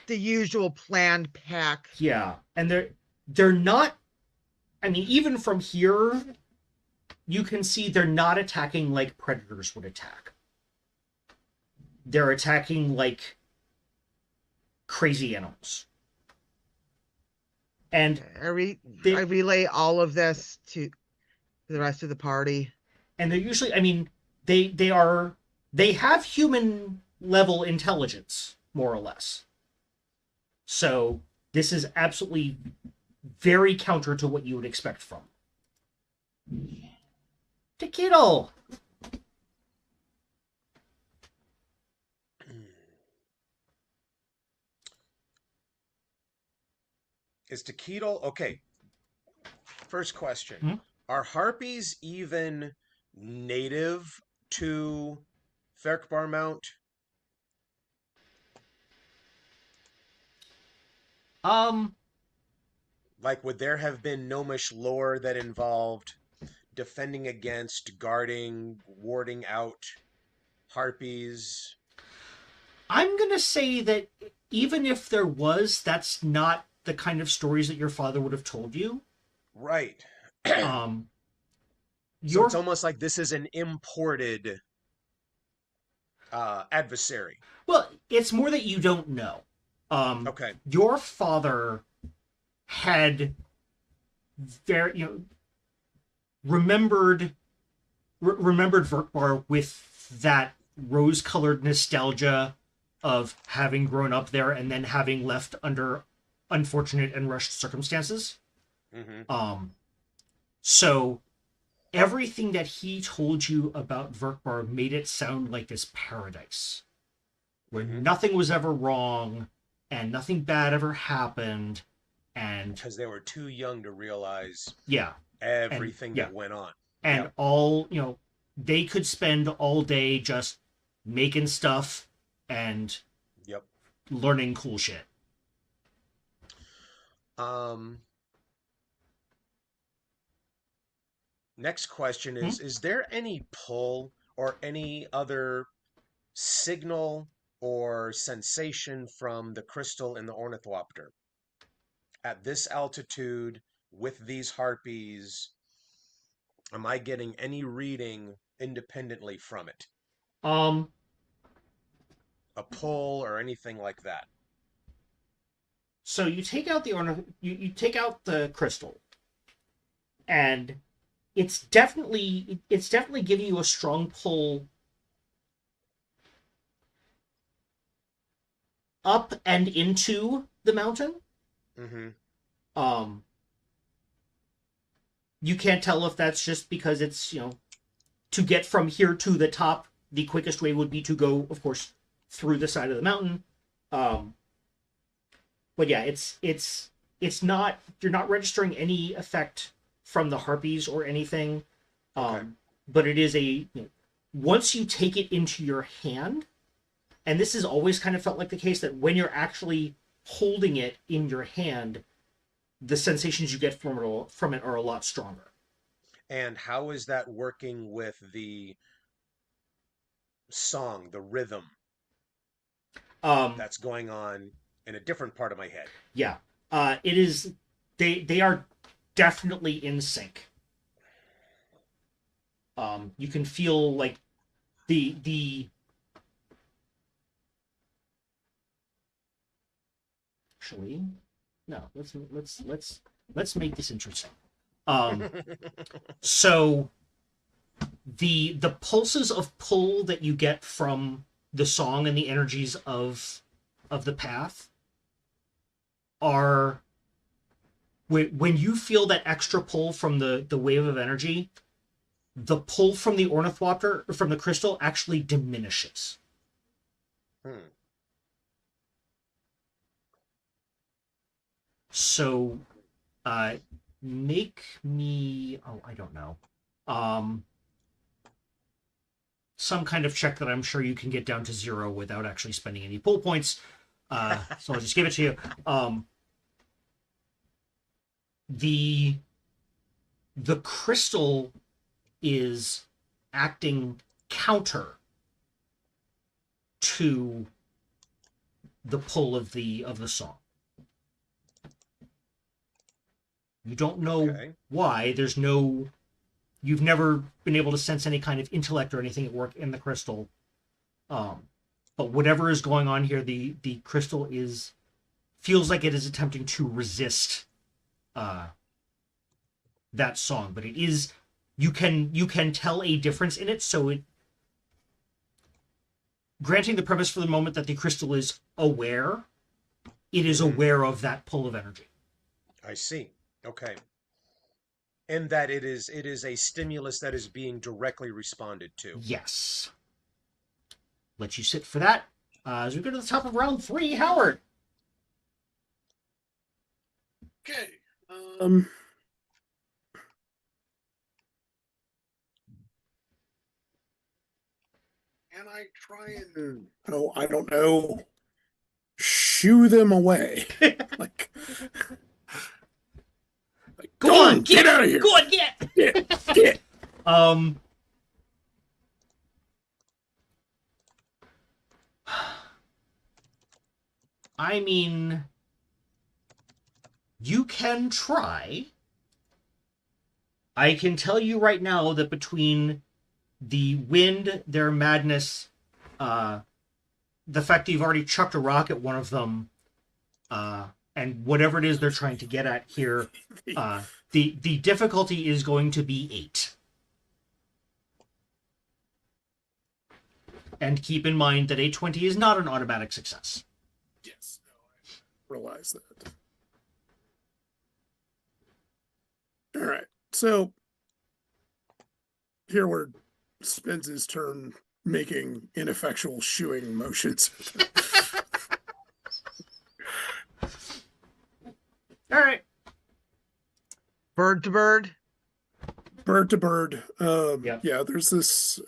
the usual planned pack. Yeah, and they're not. I mean, even from here, you can see they're not attacking like predators would attack. They're attacking like crazy animals. And I relay all of this to the rest of the party. And they're usually, I mean, they have human level intelligence, more or less. So this is absolutely very counter to what you would expect from Taquito. Is Taquito okay? First question. Hmm? Are harpies even native to Verkbaar Mount? Like, would there have been gnomish lore that involved defending against, guarding, warding out harpies? I'm gonna say that even if there was, that's not the kind of stories that your father would have told you. Right. So it's almost like this is an imported adversary. Well, it's more that you don't know. Okay. Your father had remembered Verkbaar with that rose-colored nostalgia of having grown up there and then having left under unfortunate and rushed circumstances. Mm-hmm. So everything that he told you about Verkbaar made it sound like this paradise where nothing was ever wrong and nothing bad ever happened, and because they were too young to realize everything that went on, and all they could spend all day just making stuff and learning cool shit. Next question is there any pull or any other signal or sensation from the crystal in the ornithopter at this altitude with these harpies? Am I getting any reading independently from it? A pull or anything like that? So you take out you take out the crystal, and it's definitely giving you a strong pull up and into the mountain. You can't tell if that's just because it's to get from here to the top, the quickest way would be to go, of course, through the side of the mountain. But yeah, it's you're not registering any effect from the harpies or anything. Okay. But it is once you take it into your hand, and this has always kind of felt like the case, that when you're actually holding it in your hand, the sensations you get from it are a lot stronger. And how is that working with the song, the rhythm that's going on in a different part of my head? Yeah. It is, they are definitely in sync. You can feel like the actually, no, let's make this interesting. So the pulses of pull that you get from the song and the energies of the path are, when you feel that extra pull from the wave of energy, the pull from the ornithopter, from the crystal, actually diminishes. So make me, I don't know, some kind of check that I'm sure you can get down to 0 without actually spending any pull points. So I'll just give it to you. The crystal is acting counter to the pull of the song. You don't know why. You've never been able to sense any kind of intellect or anything at work in the crystal. But whatever is going on here, the crystal feels like it is attempting to resist that song. But it is, you can tell a difference in it. So granting the premise for the moment that the crystal is aware, it is aware of that pull of energy. I see. Okay. And that it is a stimulus that is being directly responded to. Yes. Let you sit for that. As we go to the top of round 3, Howard. Okay. Can I try and, I don't know, shoo them away? like go on, get out of here. Go on, get. Get. I mean, you can try. I can tell you right now that between the wind, their madness, the fact that you've already chucked a rock at one of them, and whatever it is they're trying to get at here, the difficulty is going to be 8. And keep in mind that a 20 is not an automatic success. Yes, no, I realize that. All right, so Hereward spends his turn making ineffectual shooing motions. All right. Bird to bird. Bird to bird. Yeah. Yeah, there's this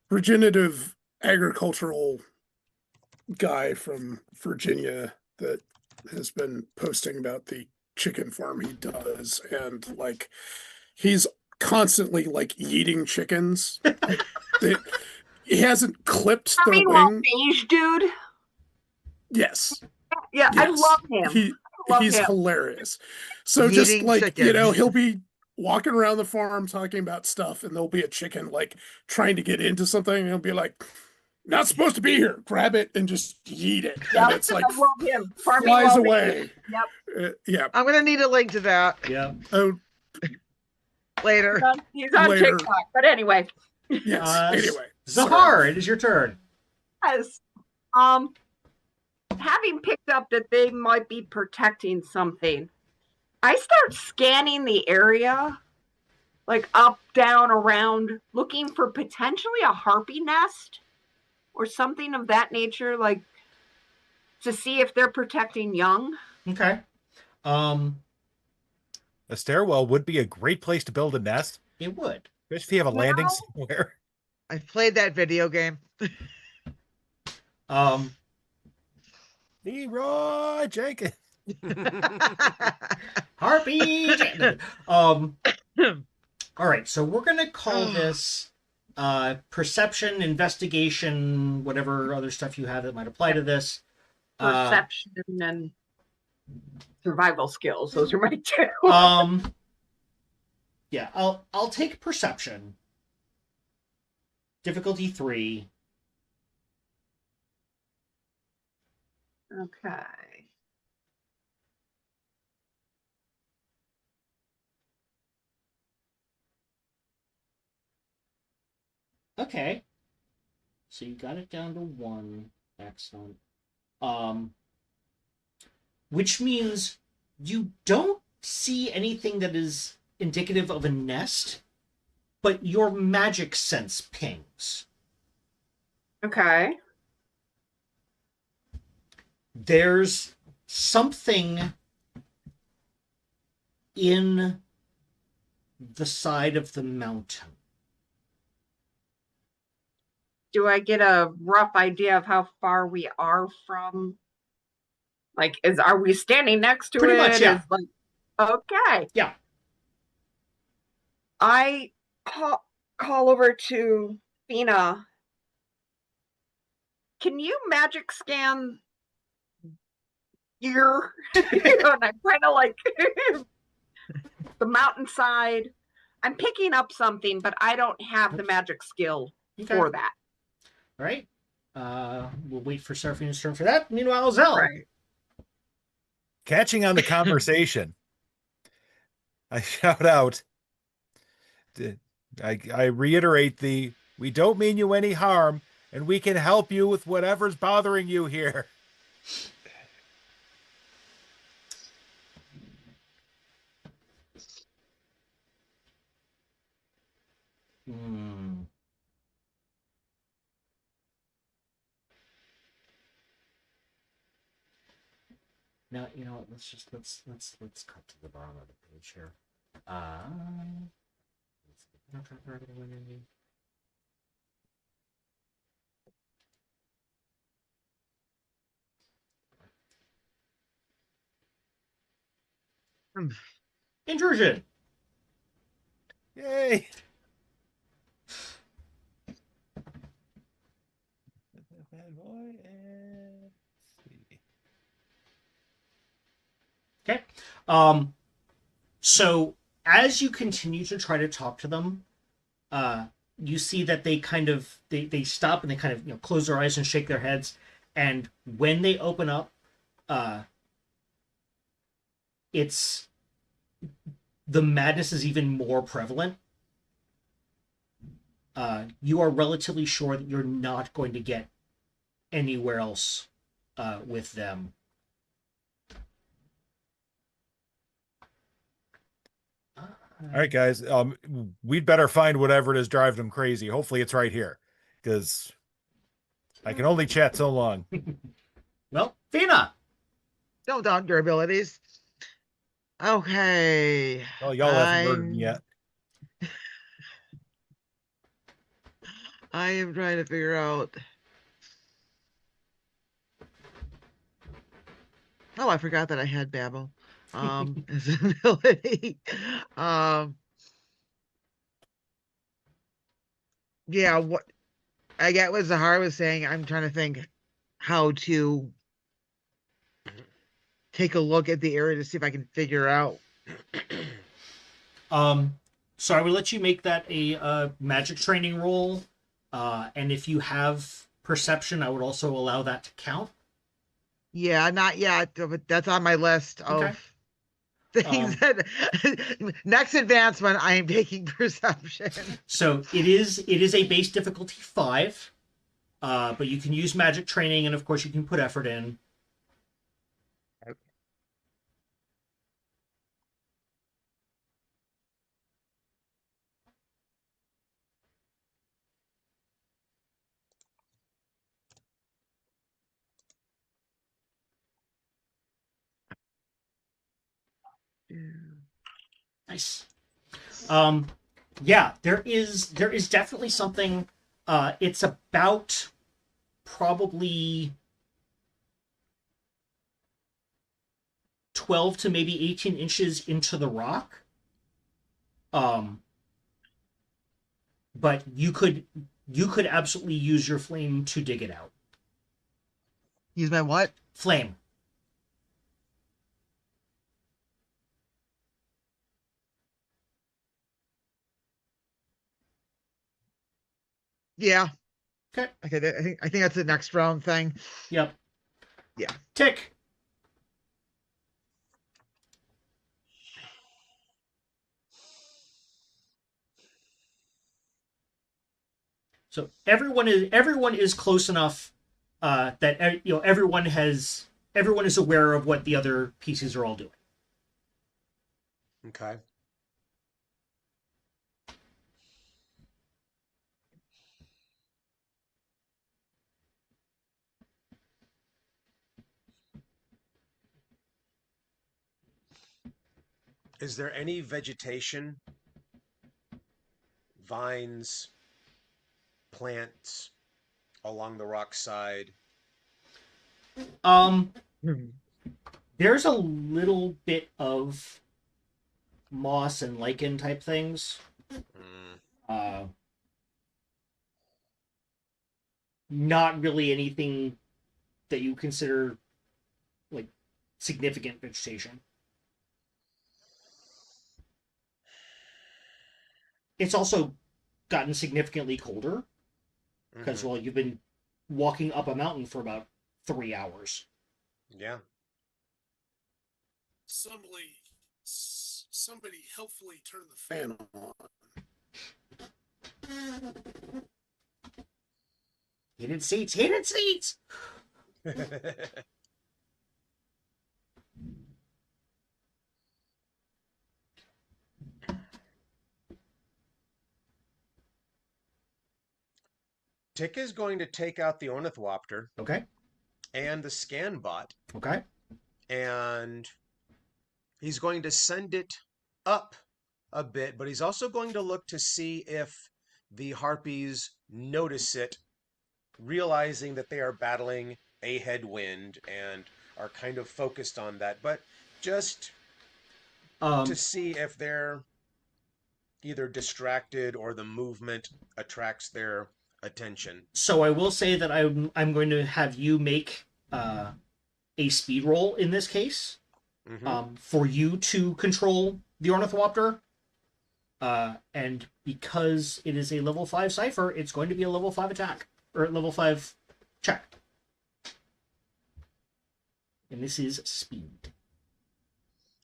regenerative agricultural guy from Virginia that has been posting about the chicken farm he does, and like he's constantly like eating chickens. He hasn't clipped their wing. Beige dude. Yes. Yeah, Yes. I love him. He's hilarious. So Eating just like, chickens. he'll be walking around the farm talking about stuff, and there'll be a chicken like trying to get into something, and he'll be like, not supposed to be here. Grab it and just eat it. Yep, And it's like I love him. flies away. Yep. Yeah. I'm gonna need a link to that Yeah. Oh, later. He's on Later. TikTok. But anyway. yes. Anyway. Zahar, it is your turn. Yes. Having picked up that they might be protecting something, I start scanning the area, like up, down, around, looking for potentially a harpy nest or something of that nature, like to see if they're protecting young. Okay. A stairwell would be a great place to build a nest, It would. especially if you have a landing Well- somewhere. I've played that video game. Leroy Jenkins. Harpy. All right, so we're gonna call this perception, investigation, whatever other stuff you have that might apply to this. Perception and survival skills. Those are my two. Yeah, I'll take perception. Difficulty 3. Okay. Okay. So you got it down to 1. Excellent. Which means you don't see anything that is indicative of a nest, but your magic sense pings. Okay. There's something in the side of the mountain. Do I get a rough idea of how far we are from? Like, are we standing next to Pretty it? much, yeah. Is, like, okay. Yeah. I call over to Fina. Can you magic scan your, and I'm kind of like the mountainside. I'm picking up something, but I don't have the magic skill for that. All right. We'll wait for Seraphina's turn for that. Meanwhile, Zell. Right. Catching on the conversation, I shout out. I reiterate we don't mean you any harm, and we can help you with whatever's bothering you here. Now, you know what, let's cut to the bottom of the page here. Intrusion. Yay! Okay. So as you continue to try to talk to them, you see that they kind of they stop and they kind of close their eyes and shake their heads, and when they open up, it's the madness is even more prevalent. You are relatively sure that you're not going to get anywhere else with them. All right, guys. We'd better find whatever it is driving them crazy. Hopefully, it's right here, because I can only chat so long. Well, Fina. Don't doubt your abilities. Okay. Oh, y'all haven't murdered me yet. I am trying to figure out. Oh, I forgot that I had Babel as an ability. Yeah, what I get what Zahar was saying. I'm trying to think how to take a look at the area to see if I can figure out. So I would let you make that a magic training roll, and if you have perception, I would also allow that to count. Yeah, not yet, but that's on my list of things that next advancement I am taking perception. So it is a base difficulty 5, but you can use magic training, and of course you can put effort in. Okay. Nice. Yeah, there is definitely something. It's about probably 12 to maybe 18 inches into the rock. But you could absolutely use your flame to dig it out. Use my what? Flame. Yeah. Okay. Okay. I think that's the next round thing. Yep. Yeah. Tick. So everyone is close enough that everyone is aware of what the other pieces are all doing. Okay. Is there any vegetation, vines, plants along the rock side? There's a little bit of moss and lichen type things. Not really anything that you consider like significant vegetation. It's also gotten significantly colder because well, you've been walking up a mountain for about 3 hours. Yeah. Somebody helpfully turn the fan on. Heated seats, heated seats. Tick is going to take out the ornithopter. Okay. And the scan bot. Okay. And he's going to send it up a bit, but he's also going to look to see if the harpies notice it, realizing that they are battling a headwind and are kind of focused on that, but just to see if they're either distracted or the movement attracts their attention. So I will say that I'm going to have you make a speed roll in this case, for you to control the ornithopter. And because it is a level 5 cipher, it's going to be a level 5 attack or level 5 check. And this is speed.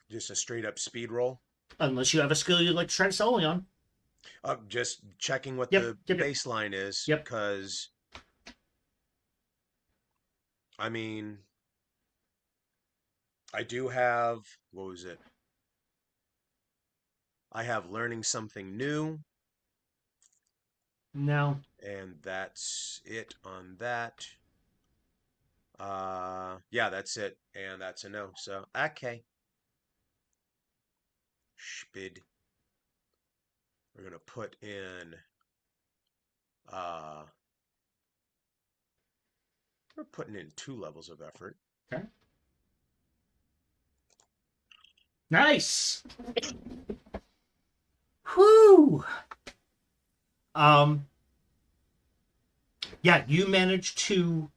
Just a straight up speed roll. Unless you have a skill you'd like to try to sell me on. Just checking what the baseline is. Yep. Because, I mean, I do have, what was it? I have learning something new. No. And that's it on that. Yeah, that's it. And that's a no. So, okay. Spid. We're going to put in, we're putting in 2 levels of effort. Okay. Nice. Whoo. Yeah, you managed to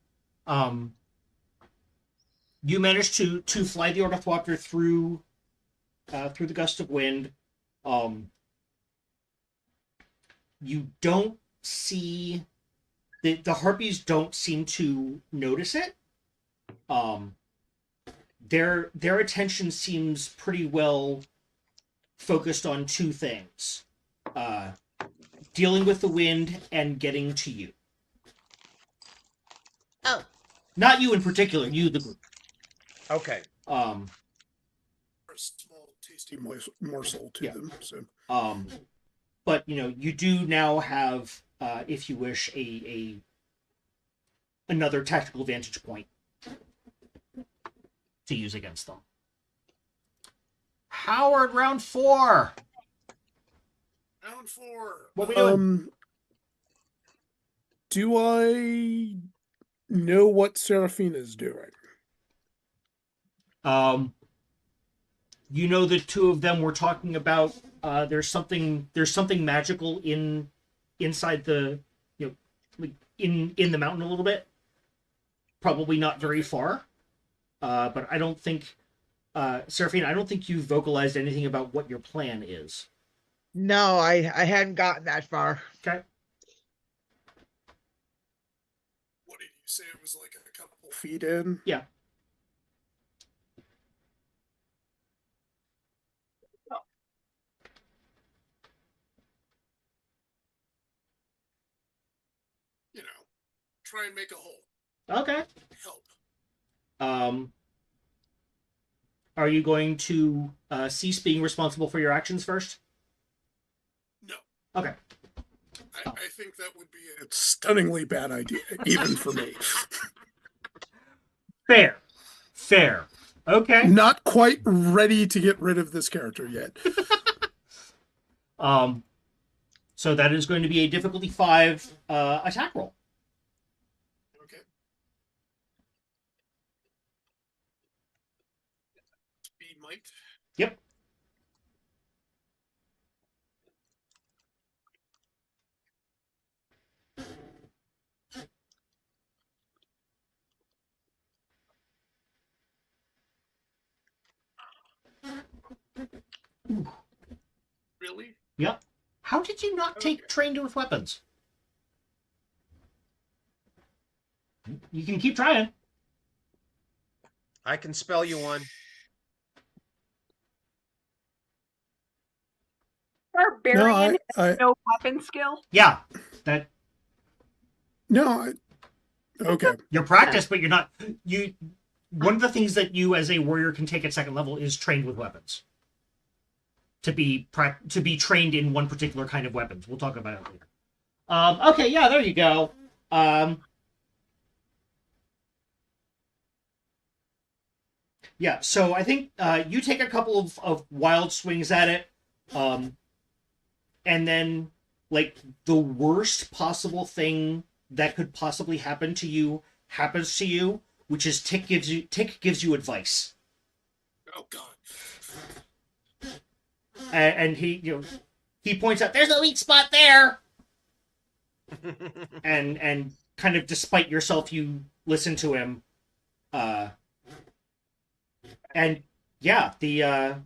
fly the ornithopter through the gust of wind. You don't see the harpies don't seem to notice it. Their attention seems pretty well focused on 2 things. Dealing with the wind and getting to you. Oh. Not you in particular, you the group. Okay. A small tasty morsel to them. So but you do now have, if you wish, another tactical vantage point to use against them. Howard, round 4. Round 4. What we doing? Do I know what Seraphina's doing? You know the two of them were talking about there's something magical inside the like in the mountain a little bit. Probably not very far. But I don't think Seraphina, I don't think you vocalized anything about what your plan is. No, I hadn't gotten that far. Okay. What did you say? It was like a couple feet in? Yeah. You know, try and make a hole. Okay. Help. Are you going to cease being responsible for your actions first? No. Okay. I think that would be a stunningly bad idea, even for me. Fair. Okay. Not quite ready to get rid of this character yet. So that is going to be a difficulty 5 attack roll. Okay. Speed might. Yep. Really? Yep. How did you not take trained with weapons? You can keep trying. I can spell you one. Barbarian I no weapon skill. Yeah. That okay. you're practiced, but you're not. One of the things that you as a warrior can take at second level is trained with weapons. To be trained in one particular kind of weapons. We'll talk about it later. Okay, yeah, there you go. Yeah, so I think you take a couple of wild swings at it, and then like the worst possible thing that could possibly happen to you happens to you, which is Tick gives you advice. Oh God. And he points out there's no weak spot there, and kind of despite yourself you listen to him, and yeah, the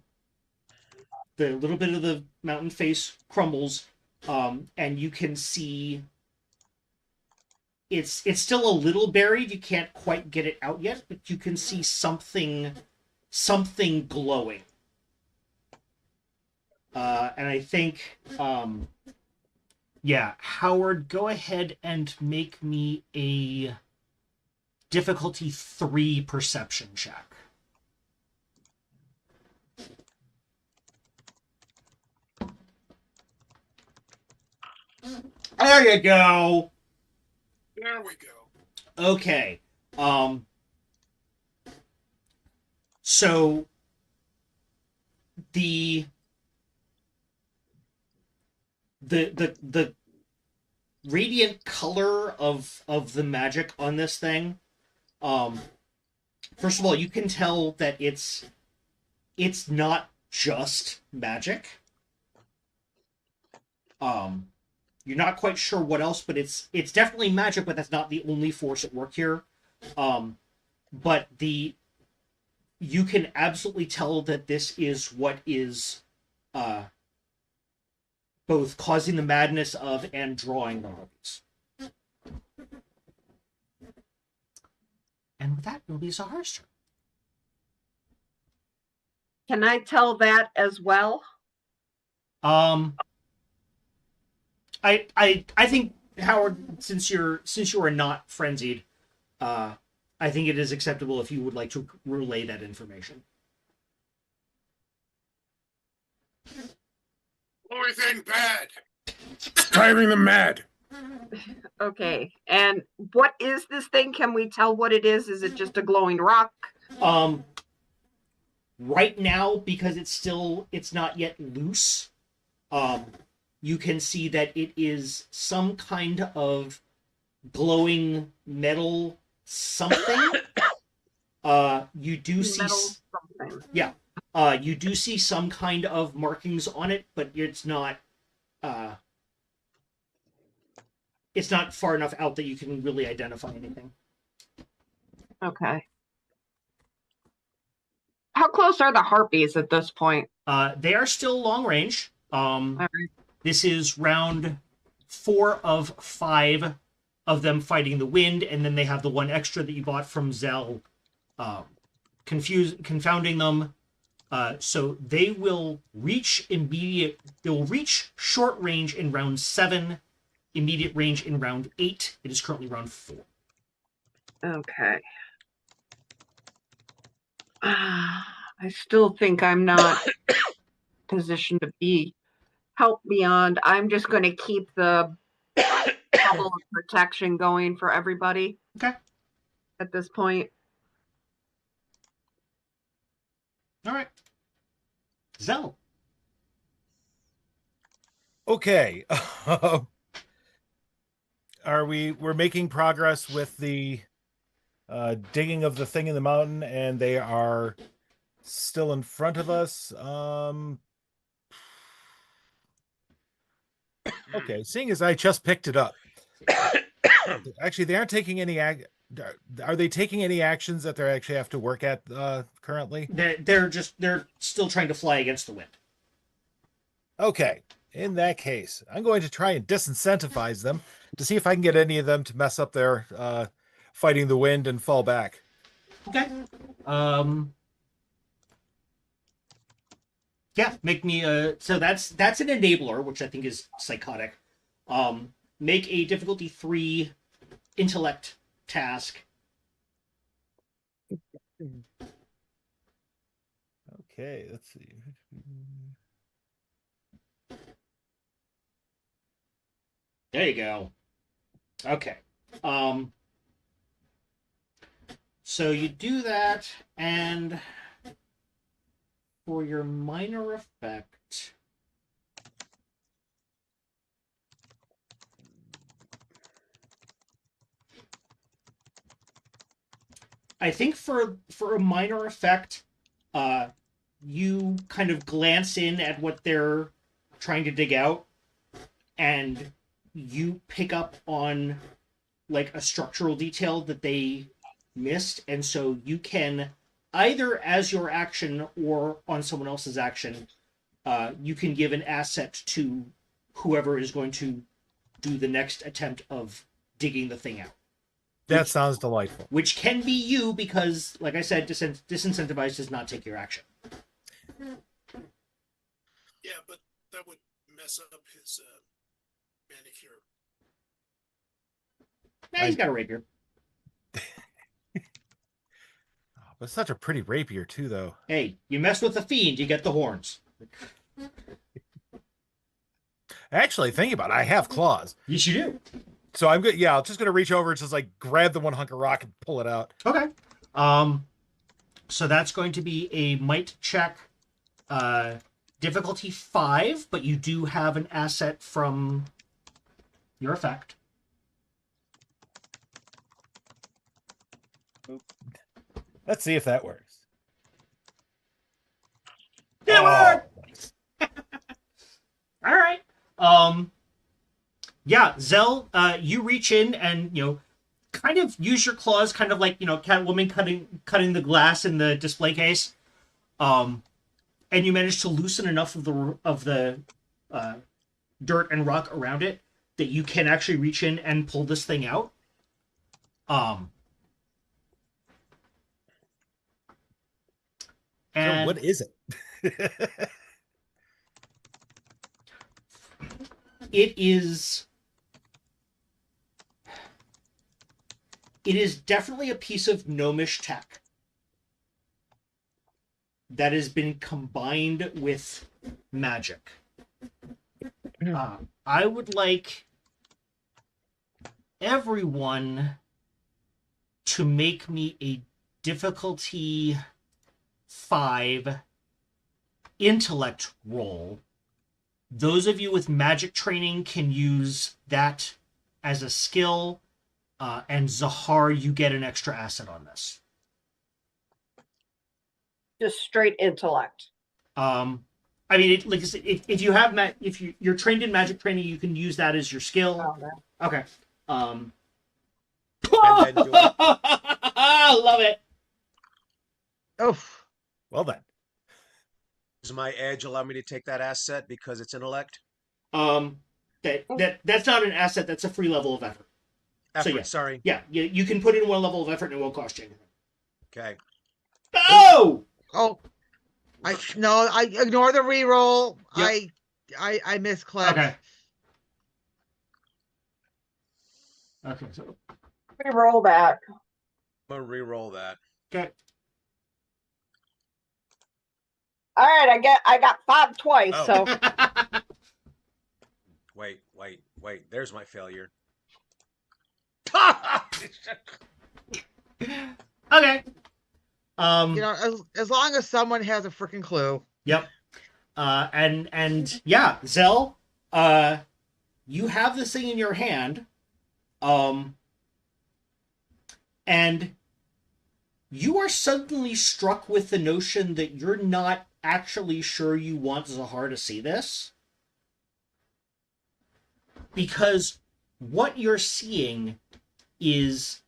little bit of the mountain face crumbles, and you can see it's still a little buried. You can't quite get it out yet, but you can see something glowing. And I think, yeah, Howard, go ahead and make me a difficulty 3 perception check. There you go. There we go. Okay. So the radiant color of the magic on this thing, first of all, you can tell that it's not just magic. You're not quite sure what else, but it's definitely magic, but that's not the only force at work here. But you can absolutely tell that this is what is both causing the madness of and drawing the harpies. And with that, it'll be Zahar's turn. Can I tell that as well? I think, Howard, since you are not frenzied, I think it is acceptable if you would like to relay that information. Only thing bad. It's driving them mad. Okay. And what is this thing? Can we tell what it is? Is it just a glowing rock? right now, because it's not yet loose, you can see that it is some kind of glowing metal something. You do see Metal something. yeah. You do see some kind of markings on it, but it's not far enough out that you can really identify anything. Okay. How close are the harpies at this point? They are still long range. All right. This is round 4 of 5 of them fighting the wind, and then they have the one extra that you bought from Zell, confounding them. So they will reach short range in round 7, immediate range in round 8. It is currently round 4. Okay. I still think I'm not positioned to be help beyond. I'm just going to keep the bubble of protection going for everybody. Okay. At this point. All right. Zell. Okay. We're making progress with the digging of the thing in the mountain, and they are still in front of us. Okay, seeing as I just picked it up. Actually, they aren't taking any are they taking any actions that they actually have to work at currently? They're still trying to fly against the wind. Okay. In that case, I'm going to try and disincentivize them to see if I can get any of them to mess up their fighting the wind and fall back. Okay. Yeah, make me so that's an enabler, which I think is psychotic. Make a difficulty 3 intellect task. Okay, let's see. There you go. Okay. So you do that, and for your minor effect, I think for a minor effect, you kind of glance in at what they're trying to dig out, and you pick up on like a structural detail that they missed, and so you can either as your action or on someone else's action, you can give an asset to whoever is going to do the next attempt of digging the thing out. That sounds delightful. Which can be you because, like I said, disincentivize does not take your action. Yeah, but that would mess up his manicure. Nah, he's got a rapier. But such a pretty rapier too, though. Hey, you mess with the fiend, you get the horns. Actually, thinking about it, I have claws. Yes, you do. So I'm good. Yeah, I'm just gonna reach over and just like grab the one hunk of rock and pull it out. Okay. So that's going to be a might check, difficulty 5, but you do have an asset from your effect. Let's see if that works. It worked! All right. Yeah, Zell, you reach in and, kind of use your claws, kind of like, Catwoman cutting the glass in the display case. And you manage to loosen enough of the dirt and rock around it that you can actually reach in and pull this thing out. So what is it? It is definitely a piece of gnomish tech that has been combined with magic. I would like everyone to make me a difficulty 5 intellect roll. Those of you with magic training can use that as a skill, and Zahar, you get an extra asset on this. Just straight intellect. I mean, like I said, if you have you're trained in magic training, you can use that as your skill. Oh, Okay. And then do it. Love it. Oh, Well then. Does my edge allow me to take that asset because it's intellect? That's not an asset. That's a free level of effort. Effort, yeah. sorry. Yeah, you can put in 1 level of effort and it won't cost you anything. Okay. Oh! I ignore the reroll. Yep. I misclicked. Okay. Okay, so Reroll that. I'm gonna re-roll that. okay. All right, I got 5 twice, Oh. so Wait. There's my failure. Okay. As long as someone has a freaking clue. Yep. And yeah, Zell, you have this thing in your hand, and you are suddenly struck with the notion that you're not actually sure you want Zahar to see this, because what you're seeing is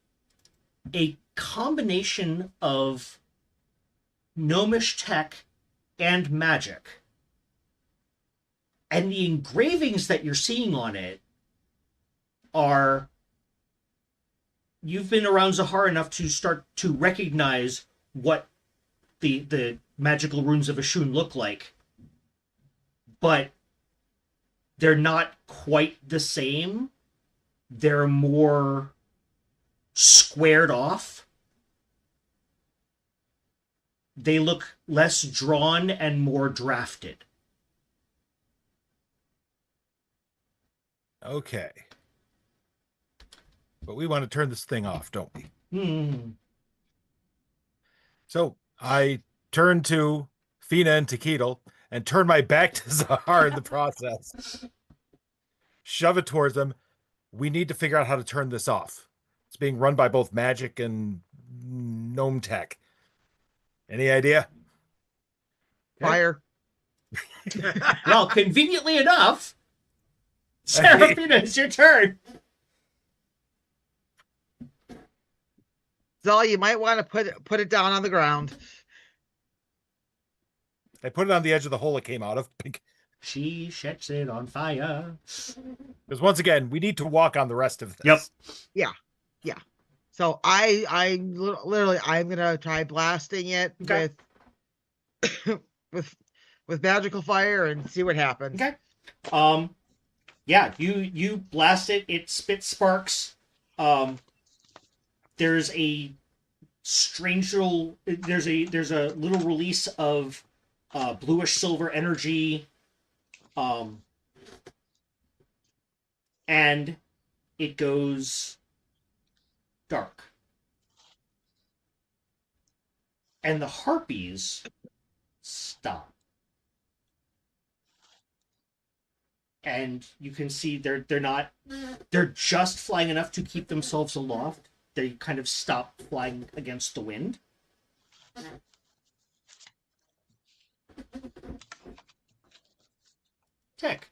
a combination of gnomish tech and magic. And the engravings that you're seeing on it are... You've been around Zahar enough to start to recognize what the magical runes of Ashun look like. But they're not quite the same. They're more squared off. They look less drawn and more drafted. Okay. But we want to turn this thing off, don't we? So I turn to Fina and Takeedle and turn my back to Zahar in the process. Shove it towards them. We need to figure out how to turn this off. It's being run by both magic and gnome tech. Any idea? Fire. Well, conveniently enough, Seraphina, it's your turn. Zell, you might want to put it down on the ground. I put it on the edge of the hole it came out of. She sets it on fire. Because once again, we need to walk on the rest of this. Yep. Yeah. So I'm gonna try blasting it Okay. with magical fire and see what happens. Okay. Yeah, you blast it, it spits sparks. There's a strange little there's a little release of bluish silver energy. And it goes dark. And the harpies stop. And you can see they're just flying enough to keep themselves aloft. They kind of stop flying against the wind. Tech.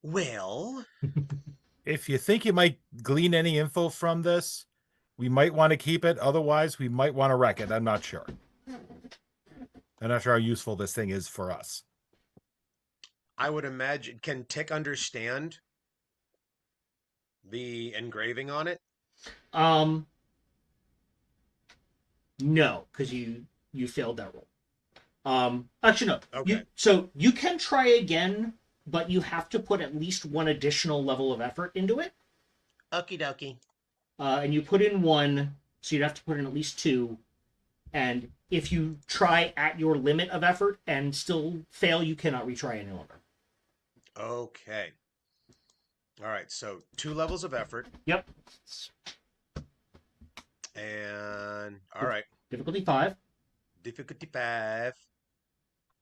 Well, If you think you might glean any info from this, we might want to keep it. Otherwise, we might want to wreck it. I'm not sure. I'm not sure how useful this thing is for us. I would imagine, can Tick understand the engraving on it? No, because you failed that roll. Actually, no. Okay. So you can try again, but you have to put at least 1 additional level of effort into it. Okie dokie. And you put in 1, so you'd have to put in at least 2. And if you try at your limit of effort and still fail, you cannot retry any longer. Okay. All right, so 2 levels of effort, Yep. and all right, Difficulty 5. difficulty 5.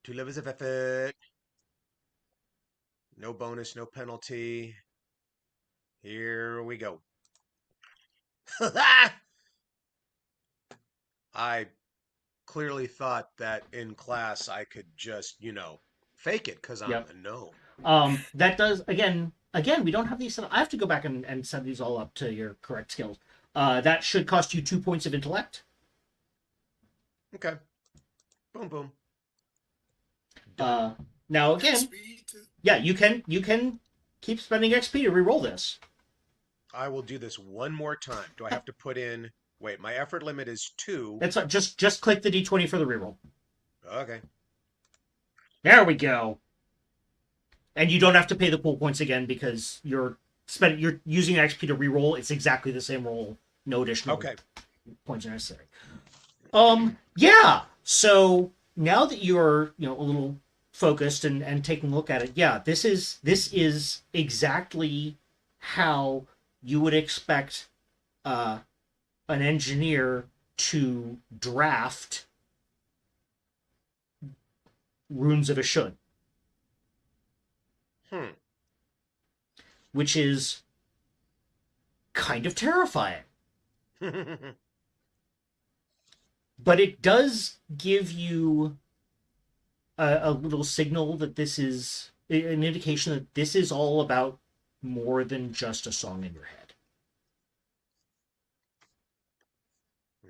2 levels of effort. No bonus, no penalty. Here we go. I clearly thought that in class I could just, fake it because I'm Yep. a gnome. That does, again, we don't have these set up. I have to go back and set these all up to your correct skills. That should cost you 2 points of intellect. Okay. Boom, boom. Now again, Speed. yeah, you can keep spending XP to reroll this. I will do this one more time. Do I have to put in? Wait, my effort limit is 2. That's just click the D20 for the reroll. Okay. There we go. And you don't have to pay the pool points again because you're using XP to reroll. It's exactly the same roll. No additional points are necessary. Yeah. So now that you're a little focused and taking a look at it, yeah, this is exactly how you would expect an engineer to draft Runes of Ashun. Which is kind of terrifying. But it does give you a little signal that this is an indication that this is all about more than just a song in your head.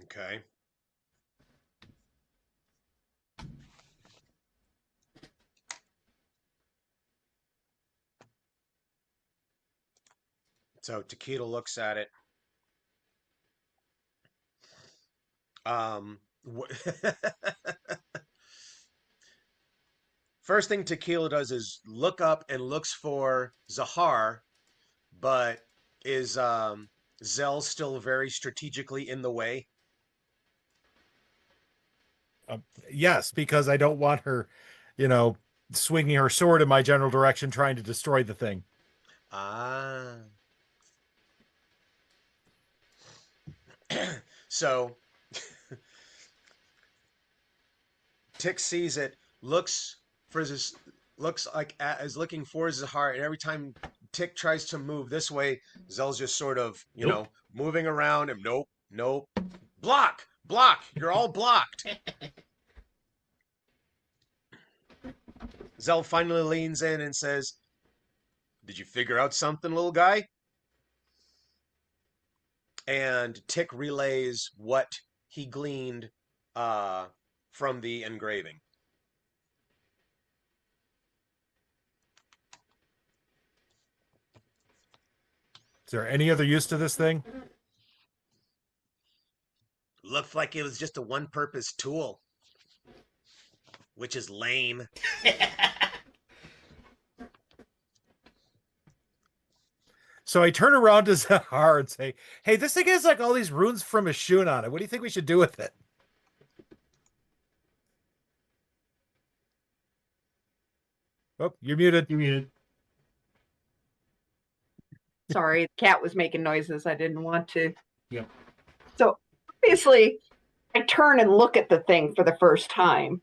Okay. So Tequila looks at it. First thing Tequila does is look up and looks for Zahar, but is Zell still very strategically in the way? Yes, because I don't want her, swinging her sword in my general direction, trying to destroy the thing. Ah. So Tick sees it, looks like is looking for Zahar, and every time Tick tries to move this way, Zell's just sort of, Nope. moving around him. Nope. Block! You're all blocked. Zell finally leans in and says, "Did you figure out something, little guy?" And Tick relays what he gleaned from the engraving. Is there any other use to this thing? Looked like it was just a one-purpose tool, which is lame. So I turn around to Zahar and say, "Hey, this thing has like all these runes from Ashun on it. What do you think we should do with it?" Oh, you're muted. You're muted. Sorry, the cat was making noises. I didn't want to. Yep. So obviously, I turn and look at the thing for the first time.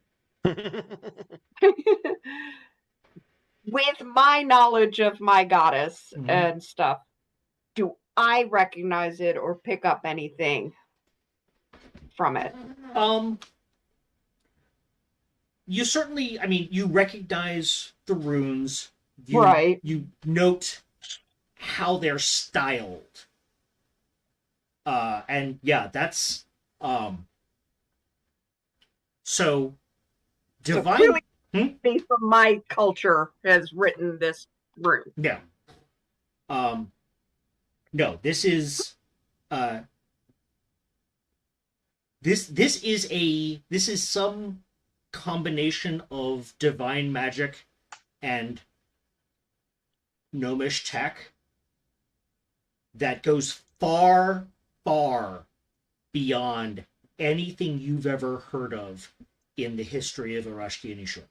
With my knowledge of my goddess and stuff, do I recognize it or pick up anything from it? You certainly, you recognize the runes. Right. You note how they're styled. And yeah, that's so divine. So clearly, based on my culture, has written this rune. Yeah. No, this is this is some combination of divine magic and gnomish tech that goes far, far beyond anything you've ever heard of in the history of Urashki and Ishur.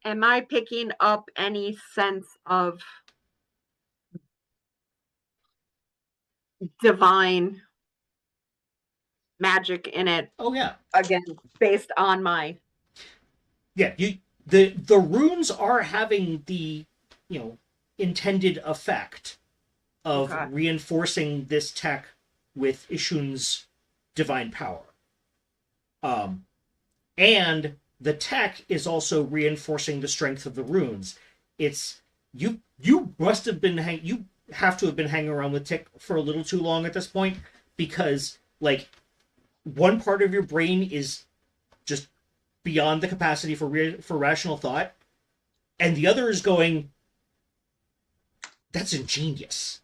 am I picking up any sense of divine magic in it? Oh yeah. Again, based on my Yeah, the runes are having the, intended effect of Okay. reinforcing this tech with Ishun's divine power. And the tech is also reinforcing the strength of the runes. It's you must have been you have to have been hanging around with Tick for a little too long at this point, because like one part of your brain is just beyond the capacity for rational thought, and the other is going, that's ingenious.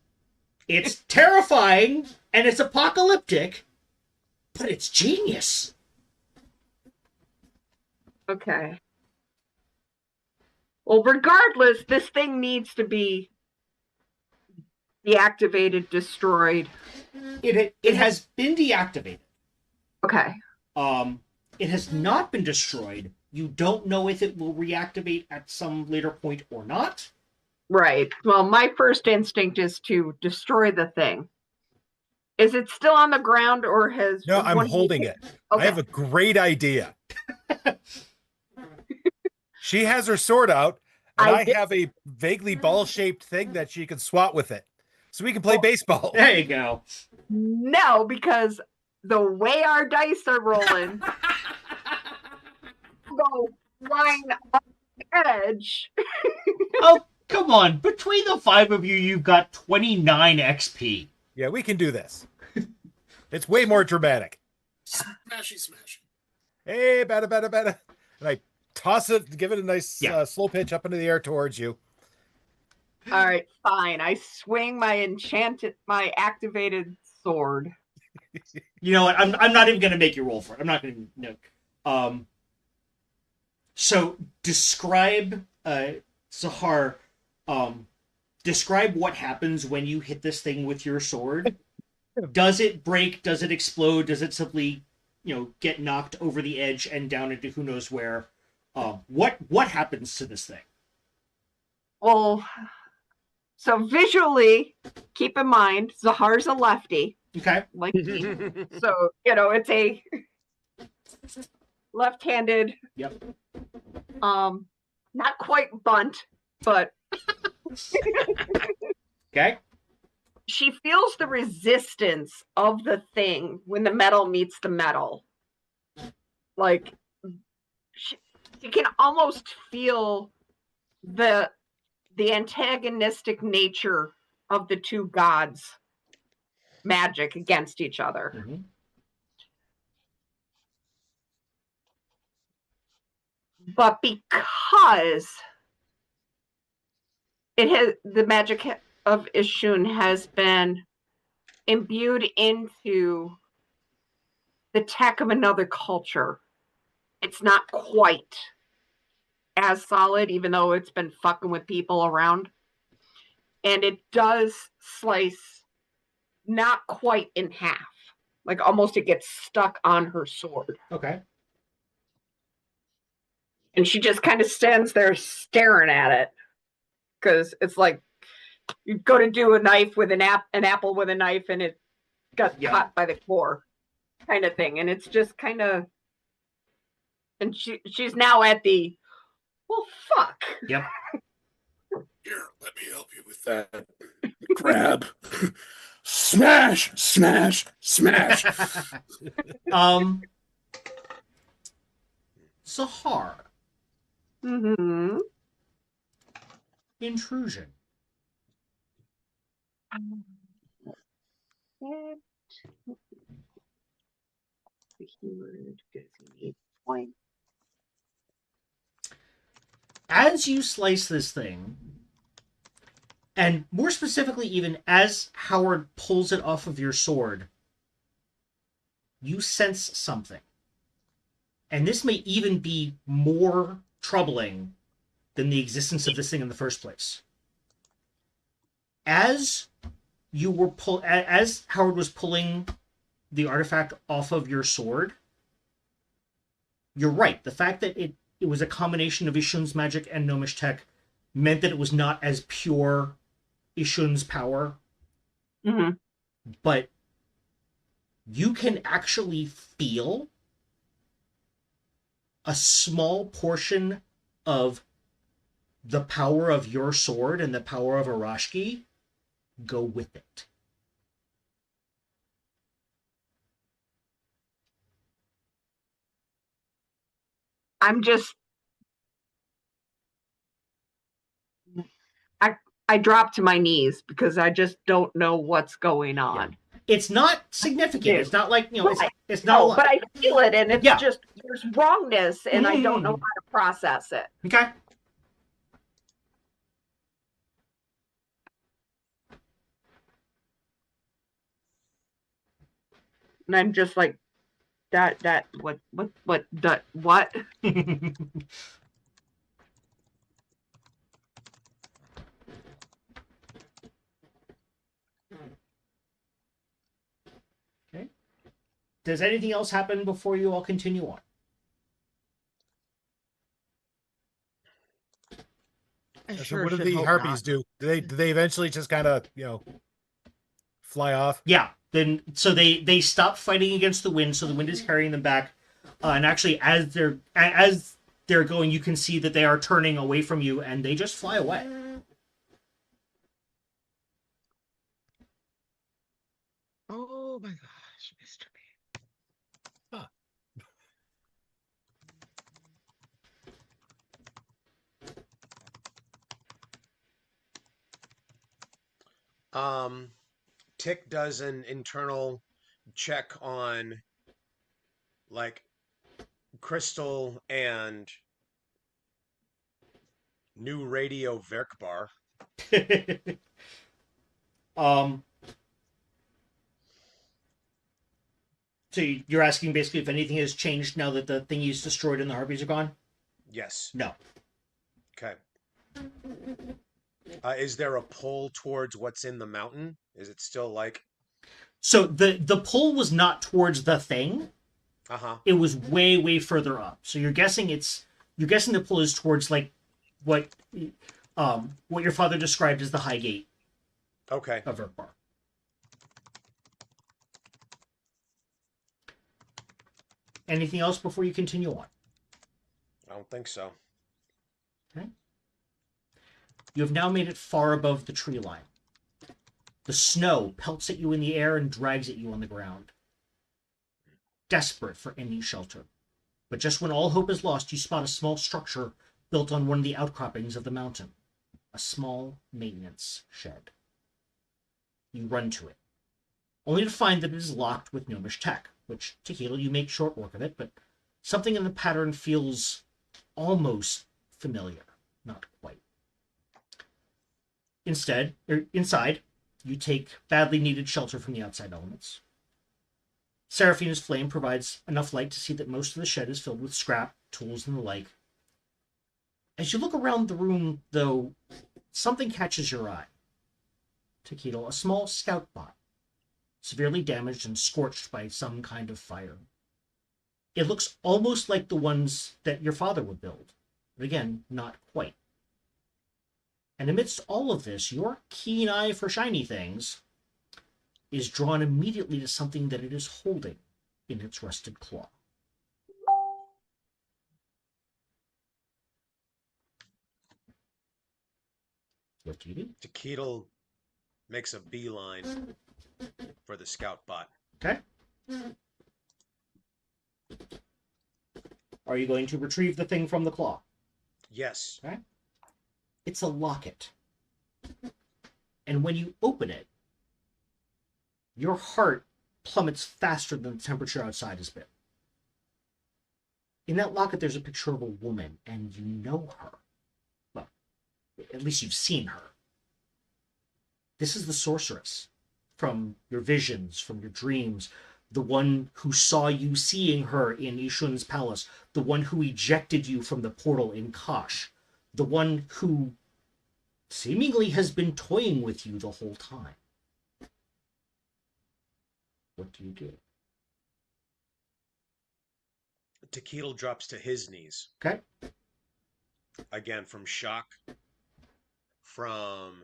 It's terrifying and it's apocalyptic, but it's genius. Okay. Well, regardless, this thing needs to be deactivated, destroyed. It has been deactivated. Okay. It has not been destroyed. You don't know if it will reactivate at some later point or not. Right. Well, my first instinct is to destroy the thing. Is it still on the ground, or has... No, I'm holding it. Okay. I have a great idea. She has her sword out, and I have a vaguely ball-shaped thing that she can swat with it. So we can play baseball. There you go. No, because the way our dice are rolling, go flying off the edge. Oh, come on. Between the 5 of you, you've got 29 XP. Yeah, we can do this. It's way more dramatic. Smashy. Hey, better. And I toss it, give it a nice slow pitch up into the air towards you. All right, fine. I swing my activated sword. You know what? I'm not even going to make you roll for it. I'm not going to. No. So describe, Zahar. Describe what happens when you hit this thing with your sword. Does it break? Does it explode? Does it simply, get knocked over the edge and down into who knows where? What happens to this thing? Well, so visually, keep in mind, Zahar's a lefty. Okay. Like me. So, it's a left-handed. Yep. Not quite bunt, but Okay. She feels the resistance of the thing when the metal meets the metal. Like she can almost feel the antagonistic nature of the two gods' magic against each other. Mm-hmm. But because the magic of Ishun has been imbued into the tech of another culture, it's not quite as solid, even though it's been fucking with people around. And it does slice not quite in half. Like almost it gets stuck on her sword. Okay. And she just kind of stands there staring at it. Because it's like you go to do a knife with an apple with a knife and it got caught by the core kind of thing. And it's just kind of, and she's now at the, well, fuck. Yep. Here, let me help you with that. Grab. Smash. Zahar. Mm-hmm. Intrusion. The keyword gives me point. As you slice this thing, and more specifically even as Howard pulls it off of your sword, you sense something. And this may even be more troubling than the existence of this thing in the first place. As Howard was pulling the artifact off of your sword, you're right. The fact that it it was a combination of Ishun's magic and Gnomish tech, meant that it was not as pure Ishun's power. Mm-hmm. But you can actually feel a small portion of the power of your sword and the power of Arashki go with it. I'm just, I dropped to my knees because I just don't know what's going on. It's not significant. It's not like, you know, it's not a lot. But I feel it, and it's Yeah. just, there's wrongness, and I don't know how to process it. Okay. And I'm just like, what? Okay. Does anything else happen before you all continue on? So what do the harpies do? Do they eventually just kind of, you know, fly off? Yeah. Then so they stop fighting against the wind, so the wind is carrying them back. And actually, as they're going, you can see that they are turning away from you, and they just fly away. Oh my gosh, Mr. B. Tick does an internal check on like Crystal and new radio Verkbaar. So you're asking basically if anything has changed now that the thing is destroyed and the harpies are gone? Yes. No. Okay. Is there a pull towards what's in the mountain? Is it still like? So the pull was not towards the thing. It was way further up. So you're guessing the pull is towards like what your father described as the high gate. Okay. Of Verkbaar. Anything else before you continue on? I don't think so. Okay. You have now made it far above the tree line. The snow pelts at you in the air and drags at you on the ground. Desperate for any shelter. But just when all hope is lost, you spot a small structure built on one of the outcroppings of the mountain. A small maintenance shed. You run to it, only to find that it is locked with gnomish tech, which, Tequila, you make short work of it, but something in the pattern feels almost familiar. Not quite. Inside, you take badly needed shelter from the outside elements. Seraphina's flame provides enough light to see that most of the shed is filled with scrap, tools, and the like. As you look around the room, though, something catches your eye. Tequila, a small scout bot, severely damaged and scorched by some kind of fire. It looks almost like the ones that your father would build, but again, not quite. And amidst all of this, your keen eye for shiny things is drawn immediately to something that it is holding in its rusted claw. What do you do? Tequila makes a beeline for the scout bot. Okay. Are you going to retrieve the thing from the claw? Yes. Okay. It's a locket. And when you open it, your heart plummets faster than the temperature outside has been. In that locket, there's a picture of a woman, and you know her. Well, at least you've seen her. This is the sorceress from your visions, from your dreams, the one who saw you seeing her in Ishun's palace, the one who ejected you from the portal in Kosh, the one who seemingly has been toying with you the whole time. What do you do? Tequila drops to his knees. Okay. Again, from shock, from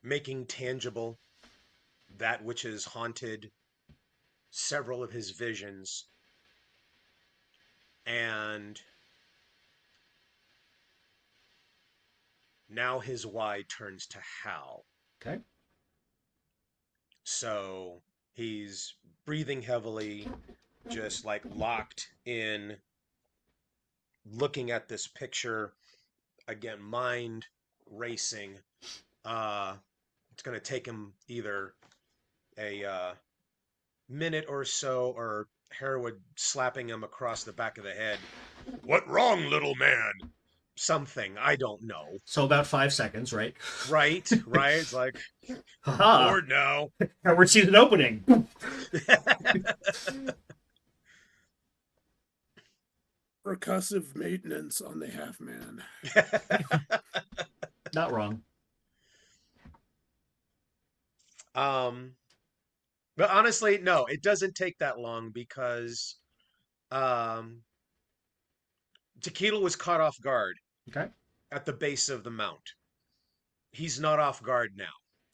making tangible that which has haunted several of his visions. And now his why turns to how. Okay. So he's breathing heavily, just like locked in, looking at this picture. Again, mind racing. It's going to take him either a minute or so, or Herwood slapping him across the back of the head. What wrong, little man? Something, I don't know. So about 5 seconds, right? Right. It's like, Haha. bored now. Howard season opening. Percussive maintenance on the half man. Not wrong. But honestly, no, it doesn't take that long because Tequila was caught off guard Okay. at the base of the mount. He's not off guard now.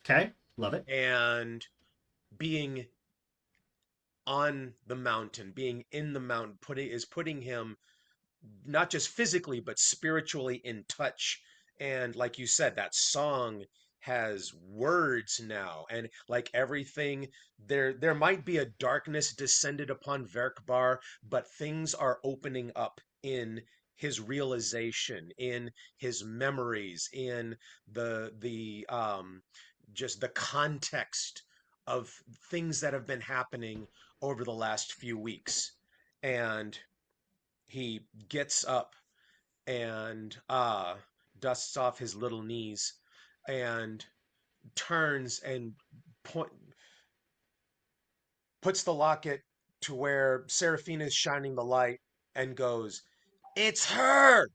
Okay. Love it. And being on the mountain, being in the mountain, putting him not just physically but spiritually in touch. And like you said, that song has words now, and like everything, there might be a darkness descended upon Verkbaar, but things are opening up in his realization, in his memories, in the just the context of things that have been happening over the last few weeks. And he gets up and dusts off his little knees and turns and puts the locket to where Seraphina is shining the light and goes, "It's her!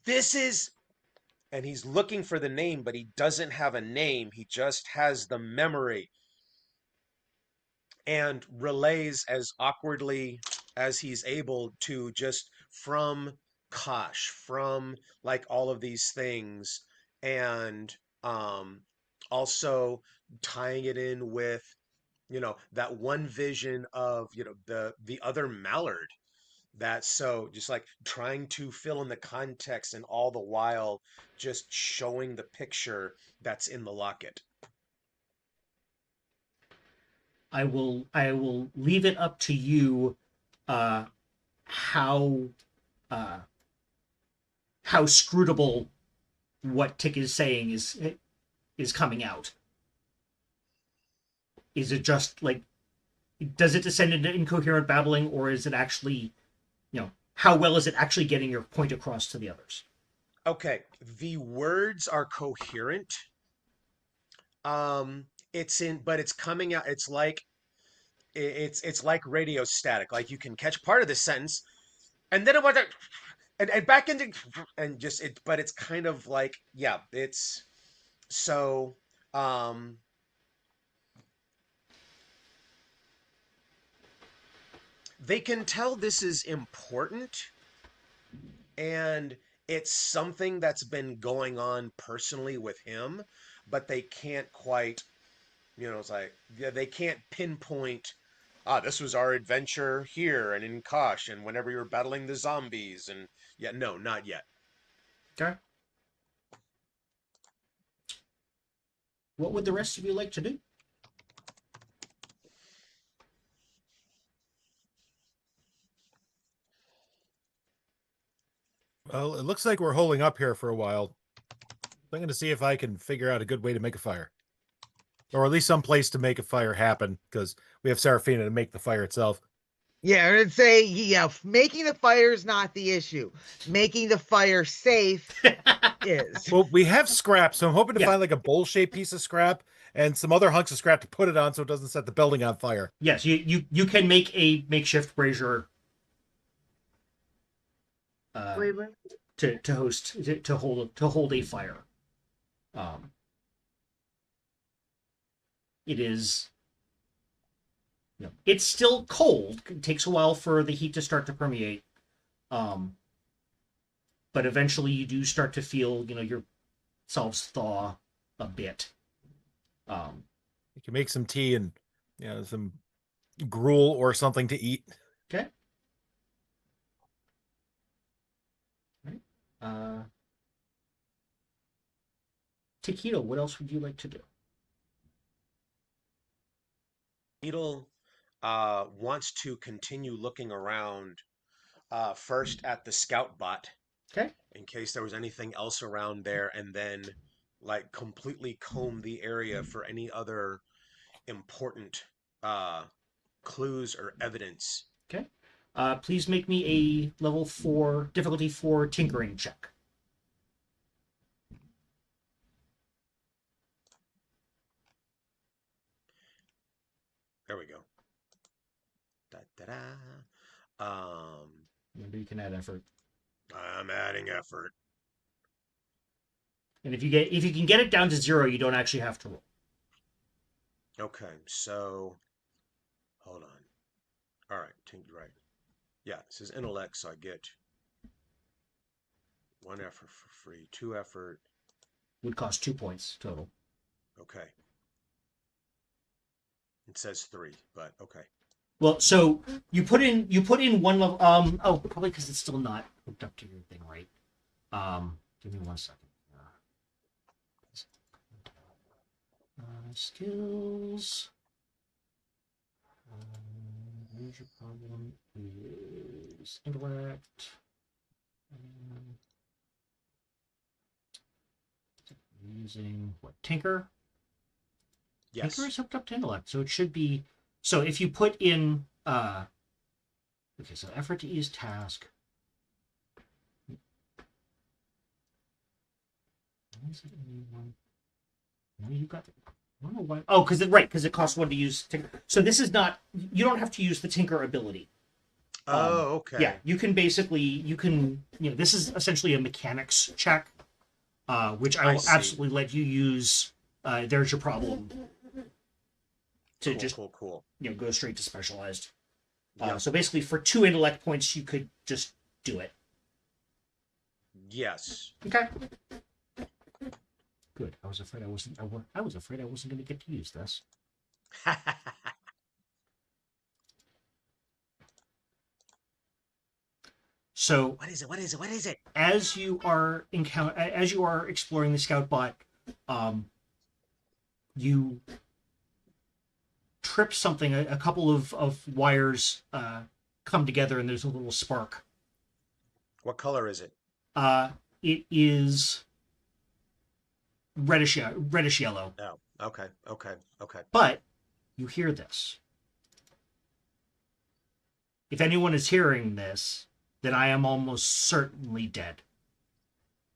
This is..." And he's looking for the name, but he doesn't have a name. He just has the memory. And relays as awkwardly as he's able to, just from Kosh, from like all of these things, and also tying it in with, that one vision of, the other mallard. That's so just like trying to fill in the context, and all the while just showing the picture that's in the locket. I will leave it up to you how scrutable what Tick is saying is coming out. Is it just like, does it descend into incoherent babbling, or is it actually, how well is it actually getting your point across to the others? Okay, the words are coherent. But it's coming out. It's like radio static. Like you can catch part of the sentence, and then it was and back into, and just it. But it's kind of like, yeah, it's so. They can tell this is important, and it's something that's been going on personally with him, but they can't quite, it's like, yeah, they can't pinpoint, this was our adventure here and in Kosh, and whenever you're battling the zombies, and yeah, no, not yet. Okay. What would the rest of you like to do? Well, it looks like we're holding up here for a while. I'm going to see if I can figure out a good way to make a fire. Or at least some place to make a fire happen, because we have Seraphina to make the fire itself. Yeah, I would say, making the fire is not the issue. Making the fire safe is. Well, we have scrap, so I'm hoping to find like a bowl-shaped piece of scrap and some other hunks of scrap to put it on so it doesn't set the building on fire. Yes, you can make a makeshift brazier to hold a fire. it is, it's still cold. It takes a while for the heat to start to permeate. But eventually you do start to feel, yourselves thaw a bit. You can make some tea and some gruel or something to eat. Okay. All right. Taquito, what else would you like to do? Needle wants to continue looking around first at the scout bot Okay. in case there was anything else around there, and then like completely comb the area for any other important clues or evidence. Okay. Please make me a level 4, difficulty 4 tinkering check. There we go. Da, da, da. Remember, you can add effort. I'm adding effort. And if you can get it down to 0, you don't actually have to roll. Okay, so hold on. All right, right. Yeah, this is intellect, so I get 1 effort for free, 2 effort. Would cost 2 points total. Okay. It says 3, but okay. Well, so you put in 1 level. Probably because it's still not hooked up to your thing, right? Give me 1 second. Skills. Major problem is intellect. Using what? Tinker? Yes. Tinker is hooked up to intellect, so it should be. So if you put in, okay, so effort to ease task. No, you got. I don't know why. Oh, because it costs 1 to use Tinker. So this is not. You don't have to use the Tinker ability. Oh, okay. Yeah, you can basically this is essentially a mechanics check, which I will absolutely let you use. There's your problem. To Cool. Go straight to specialized. Yep. So basically, for 2 intellect points, you could just do it. Yes. Okay. Good. I was afraid I wasn't going to get to use this. So What is it? as you are exploring the scout bot, you trip something. A couple of wires come together, and there's a little spark. What color is it? It is reddish yellow. Oh, okay. But you hear this. If anyone is hearing this, then I am almost certainly dead.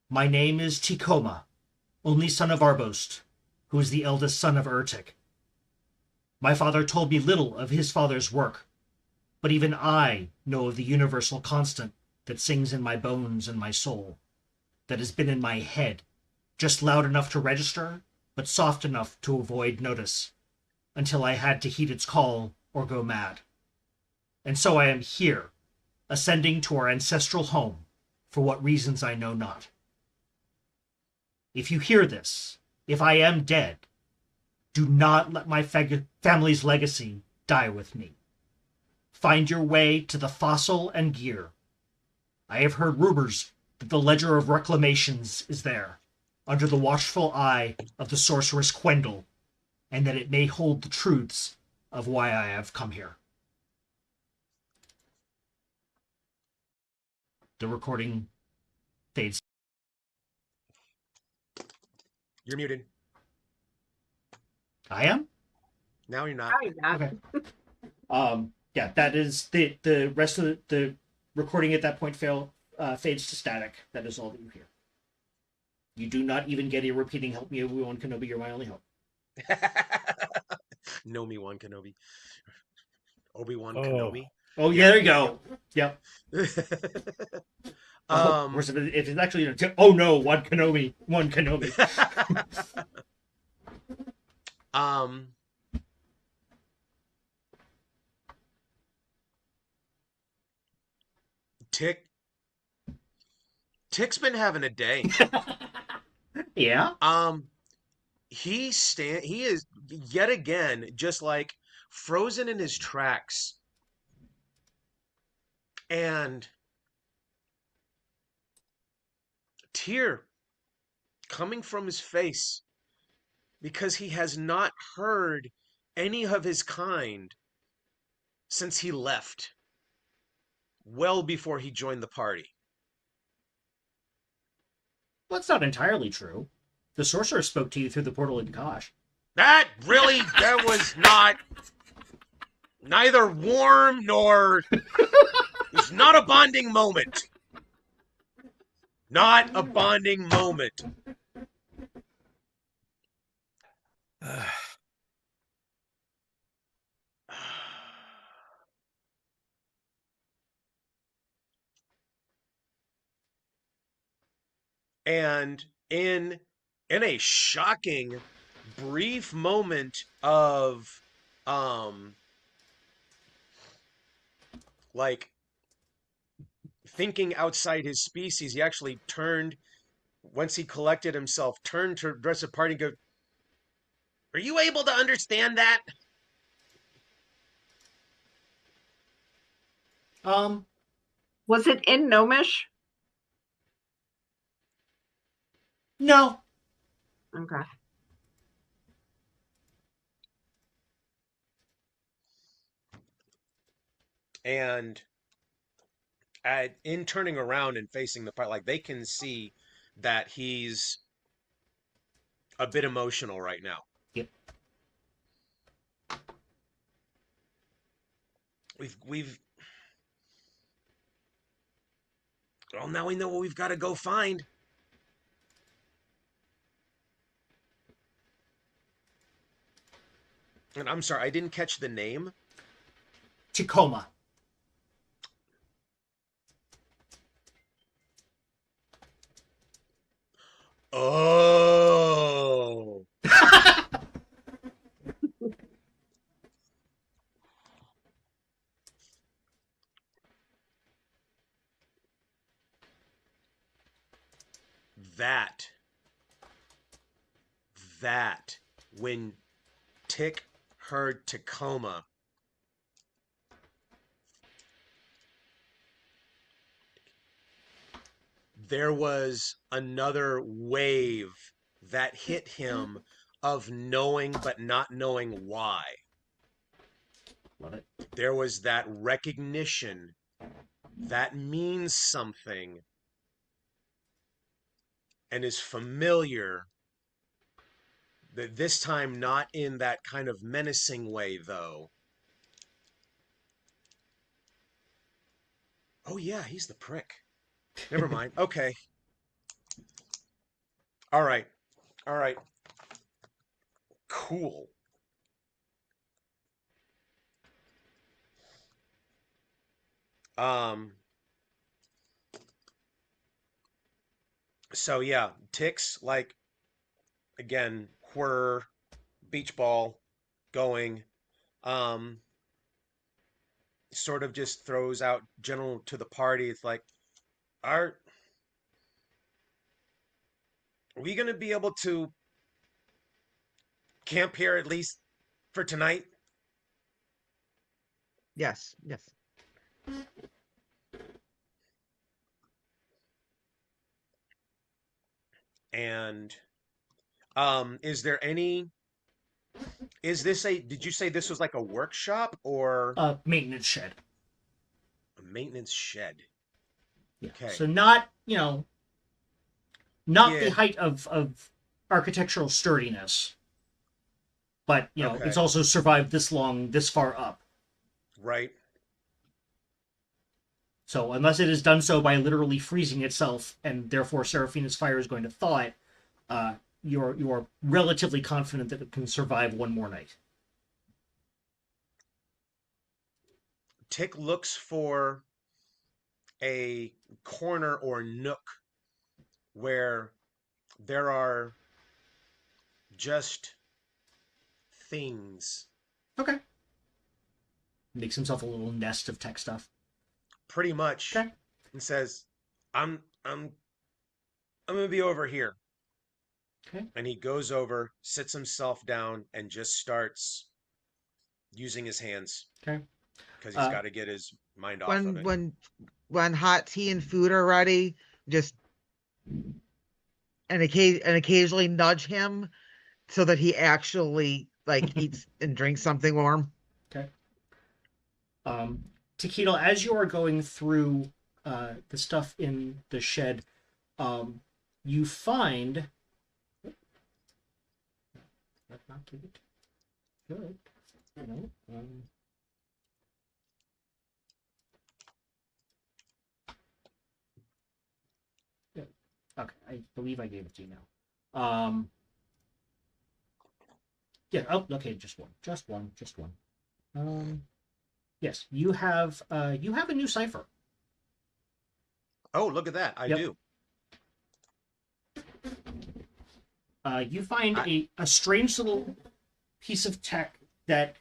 My name is Tikoma, only son of Arbost, who is the eldest son of Urtik. My father told me little of his father's work, but even I know of the universal constant that sings in my bones and my soul, that has been in my head, just loud enough to register, but soft enough to avoid notice, until I had to heed its call or go mad. And so I am here, ascending to our ancestral home, for what reasons I know not. If you hear this, if I am dead, do not let my family's legacy die with me. Find your way to the fossil and gear. I have heard rumors that the Ledger of Reclamations is there, under the watchful eye of the sorceress Quendel, and that it may hold the truths of why I have come here. The recording fades. You're muted. I am? Now you're not. Now you're not. Okay. Yeah, that is the rest of the recording at that point fades to static. That is all that you hear. You do not even get a repeating "Help me, Obi-Wan Kenobi, you're my only hope." Know me, One Kenobi. Obi-Wan Kenobi. Oh yeah, there you go. Yep. Um, if it's actually oh no, One Kenobi. Tick's been having a day. Yeah? He is yet again just like frozen in his tracks. And tear coming from his face because he has not heard any of his kind since he left, well before he joined the party. Well, that's not entirely true. The sorcerer spoke to you through the portal in Kosh. That was not neither warm nor it's not a bonding moment. Not a bonding moment. And in a shocking brief moment of like thinking outside his species, he actually turned, once he collected himself, turned to the rest of the party and go, "Are you able to understand that?" Was it in Gnomish? No. Okay. And in turning around and facing the fight, like they can see that he's a bit emotional right now. Yep. Well, now we know what we've got to go find. And I'm sorry, I didn't catch the name. Tacoma. Oh. That when Tick heard Tacoma, there was another wave that hit him of knowing but not knowing why. Love it. There was that recognition that means something and is familiar. That this time not in that kind of menacing way, though. Oh yeah, he's the prick. Never mind. Okay. All right. Cool. So yeah, Ticks, like, again, whir, beach ball, going, sort of just throws out general to the party. It's like, are we going to be able to camp here at least for tonight? Yes. And is this did you say this was like a workshop or Maintenance shed. a maintenance shed? Yeah. Okay. So not, not the Yeah. height of architectural sturdiness, but, Okay. it's also survived this long, this far up. Right. So unless it has done so by literally freezing itself, and therefore Seraphina's fire is going to thaw it, you're relatively confident that it can survive one more night. Tick looks for a corner or nook where there are just things. Okay. Makes himself a little nest of tech stuff. Pretty much. Okay. and says, I'm gonna be over here. Okay. And he goes over, sits himself down, and just starts using his hands Okay. because he's got to get his mind off of When it. when hot tea and food are ready, just and occasionally nudge him so that he actually like eats and drinks something warm. Okay. Taquito, as you are going through the stuff in the shed, you find. Let's not give it. Good. No. Yeah. Okay, I believe I gave it to you now. Yeah. Oh, okay. Just one. Just one. Just one. Yes, you have a new cipher. Oh, look at that. I Yep. do. You find a strange little piece of tech that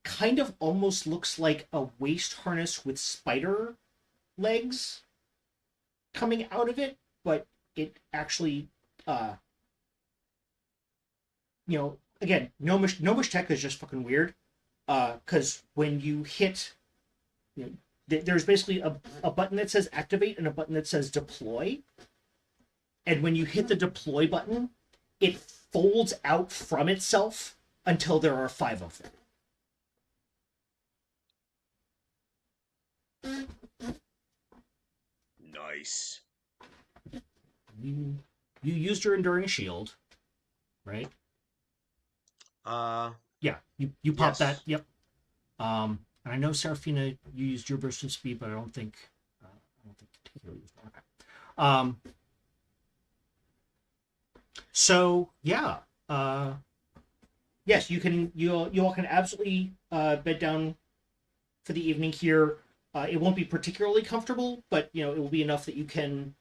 kind of almost looks like a waist harness with spider legs coming out of it, but it actually, again, gnomish tech is just fucking weird. Because when you hit, there's basically a button that says activate and a button that says deploy. And when you hit the deploy button, it folds out from itself until there are 5 of them. Nice. You used your enduring shield, right? Yeah, you pop Yes. that. Yep. And I know Serafina, you used your burst of speed, but I don't think Taquito used one. Okay. So yeah. Yes, you all can absolutely bed down for the evening here. It won't be particularly comfortable, but it will be enough that you can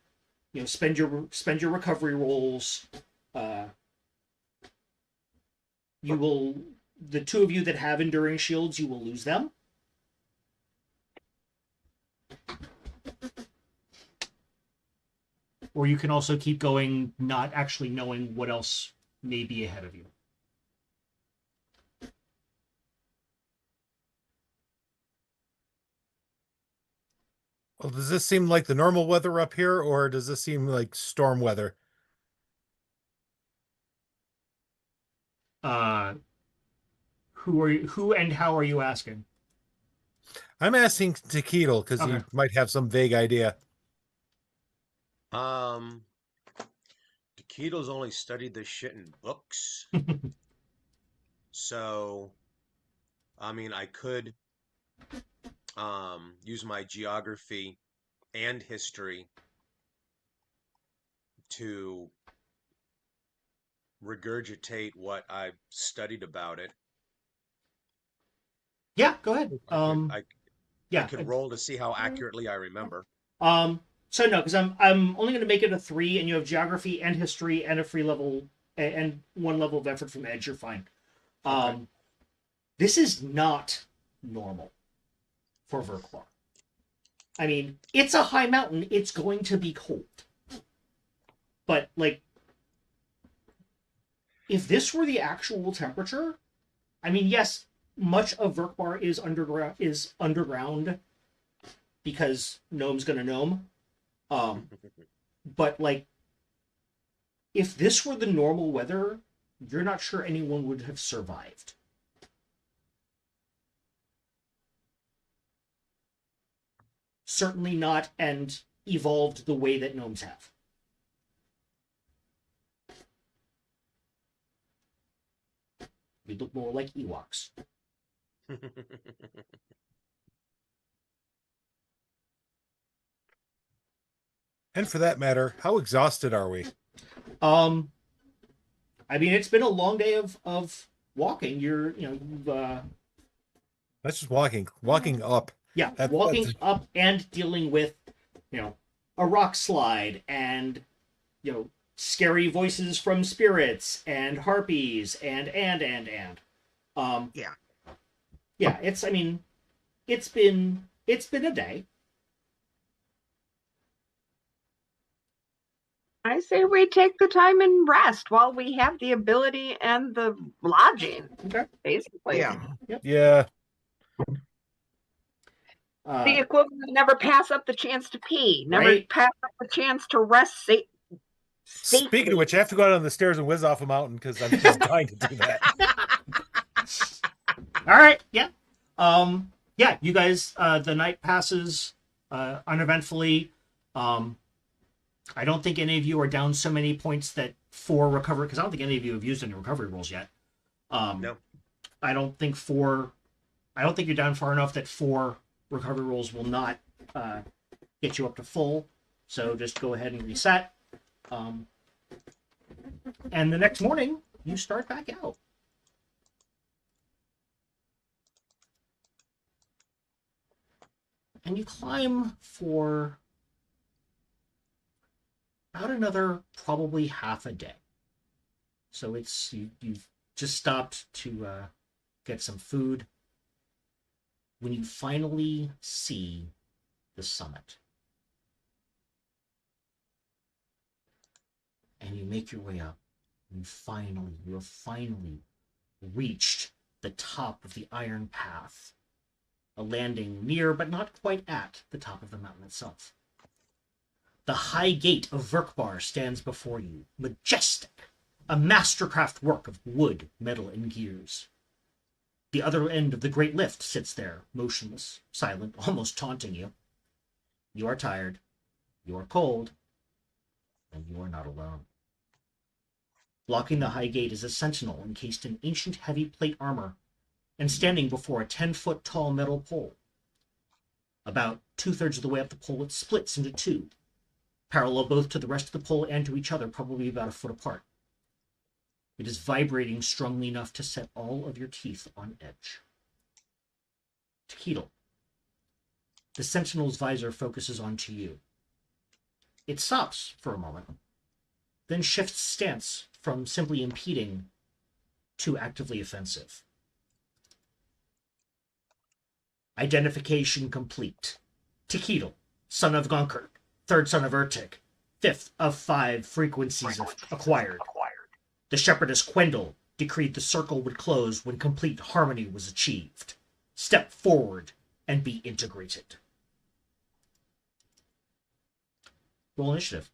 spend your recovery rolls. The 2 of you that have enduring shields, you will lose them. Or you can also keep going, not actually knowing what else may be ahead of you. Well, does this seem like the normal weather up here, or does this seem like storm weather? Who and how are you asking? I'm asking Taquito because Okay. he might have some vague idea. Taquito's only studied this shit in books. So, I mean, I could use my geography and history to regurgitate what I've studied about it. Yeah, go ahead. I Yeah. could roll to see how accurately I remember. So no, because I'm only going to make it a 3, and you have geography and history and a free level and 1 level of effort from edge. You're fine. Okay. This is not normal for Verkbaar. I mean, it's a high mountain. It's going to be cold. But like, if this were the actual temperature, I mean, yes, much of Verkbaar is underground because gnome's gonna gnome. But like, if this were the normal weather, you're not sure anyone would have survived. Certainly not, and evolved the way that gnomes have. You look more like Ewoks. And for that matter, how exhausted are we? I mean, it's been a long day of walking. That's just walking up. Yeah, walking up and dealing with, a rock slide and, scary voices from spirits and harpies and. Yeah. Yeah, it's been a day. I say we take the time and rest while we have the ability and the lodging, Okay. basically. Yeah. Yeah. The equivalent of never pass up the chance to pee, never Right. pass up the chance to rest safely. Speaking of which, I have to go out on the stairs and whiz off a mountain because I'm just dying to do that. All right. Yeah. Yeah. You guys. The night passes uneventfully. I don't think any of you are down so many points that 4 recovery, because I don't think any of you have used any recovery rolls yet. No. I don't think you're down far enough that 4 recovery rolls will not get you up to full. So just go ahead and reset. And the next morning, you start back out. And you climb for about another probably half a day. So it's you've just stopped to get some food when you finally see the summit. And you make your way up. And you have finally reached the top of the Iron Path. A landing near, but not quite at, the top of the mountain itself. The high gate of Verkbaar stands before you, majestic, a mastercraft work of wood, metal, and gears. The other end of the great lift sits there, motionless, silent, almost taunting you. You are tired, you are cold, and you are not alone. Blocking the high gate is a sentinel encased in ancient heavy plate armor and standing before a 10-foot tall metal pole. About 2/3 of the way up the pole, it splits into 2, parallel both to the rest of the pole and to each other, probably about a foot apart. It is vibrating strongly enough to set all of your teeth on edge. Tequila. The sentinel's visor focuses onto you. It stops for a moment, then shifts stance from simply impeding to actively offensive. Identification complete. Tequila, son of Gunkert, 3rd son of Urtik, 5th of 5 frequencies acquired. The shepherdess Quendel decreed the circle would close when complete harmony was achieved. Step forward and be integrated. Roll initiative.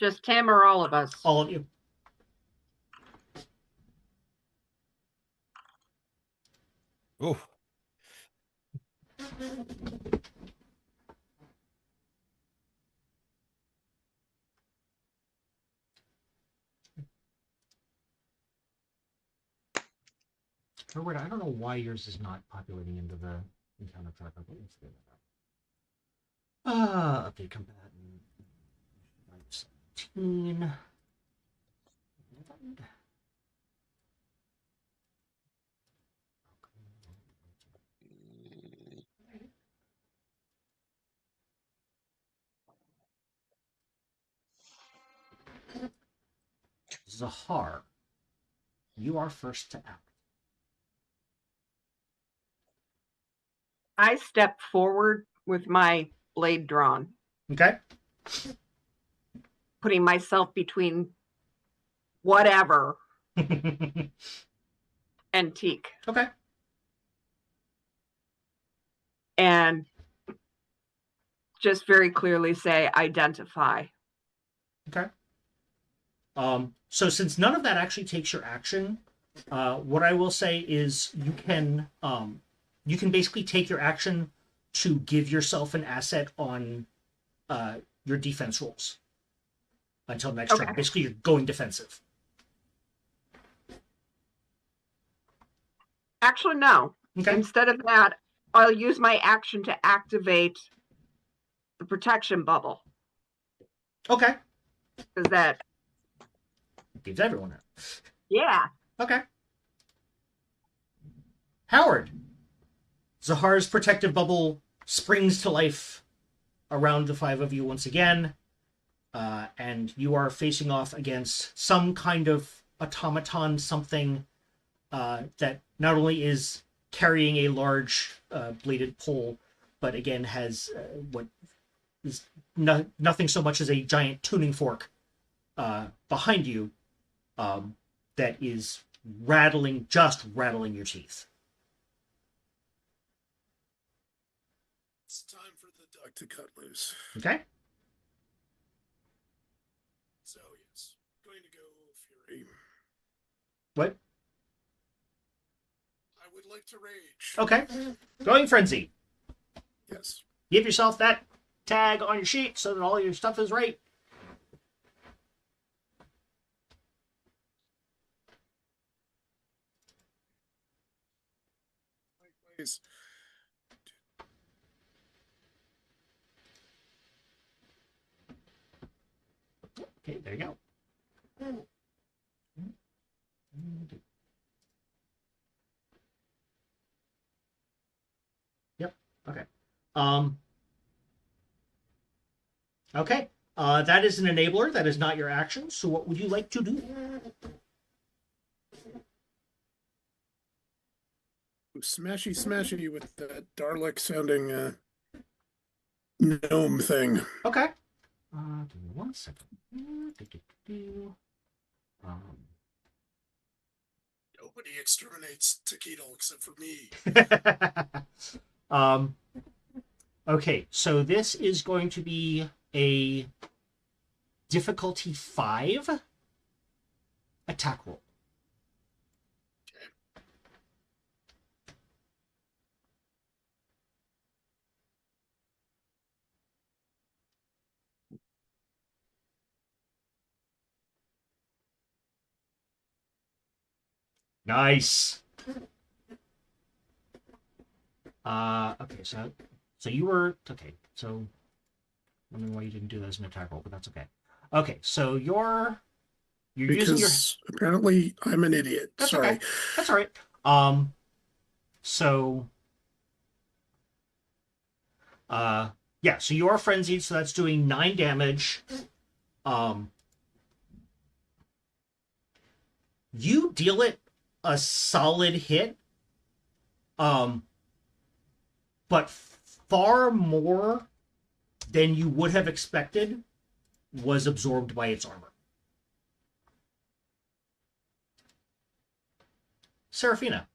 Just him or all of us? All of you. Ooh. Forward, I don't know why yours is not populating into the encounter tracker, but let's figure that out. Update combatant. 17. Zahar, you are first to act. I step forward with my blade drawn, Okay? putting myself between whatever and Teak. Okay. And just very clearly say, identify. Okay. So since none of that actually takes your action, what I will say is you can basically take your action to give yourself an asset on your defense rolls until next turn. Basically, you're going defensive. Actually, no. Okay. Instead of that, I'll use my action to activate the protection bubble. Okay. Because that Gives everyone that. Yeah. Okay. Howard. Zahar's protective bubble springs to life around the 5 of you once again, and you are facing off against some kind of automaton something that not only is carrying a large bladed pole, but again has what is nothing so much as a giant tuning fork behind you that is just rattling your teeth. It's time for the duck to cut loose. Okay? So, yes, going to go Fury. What? I would like to rage. Okay. Going Frenzy. Yes. Give yourself that tag on your sheet so that all your stuff is right. Please. Okay, there you go. Yep. Okay. Okay. That is an enabler. That is not your action. So what would you like to do? Smashy smashy with that Dalek sounding gnome thing. Okay. Give me 1 second. Nobody exterminates Takedo except for me. Okay, so this is going to be a difficulty 5 attack roll. Nice. Okay, so you were okay. So I don't know why you didn't do that as an attack roll, but that's okay. Okay, so you're Because using your. apparently I'm an idiot. That's Sorry. okay. That's all right. So. Yeah. So you are frenzied, so that's doing 9 damage. You deal it a solid hit. But far more than you would have expected was absorbed by its armor. Seraphina.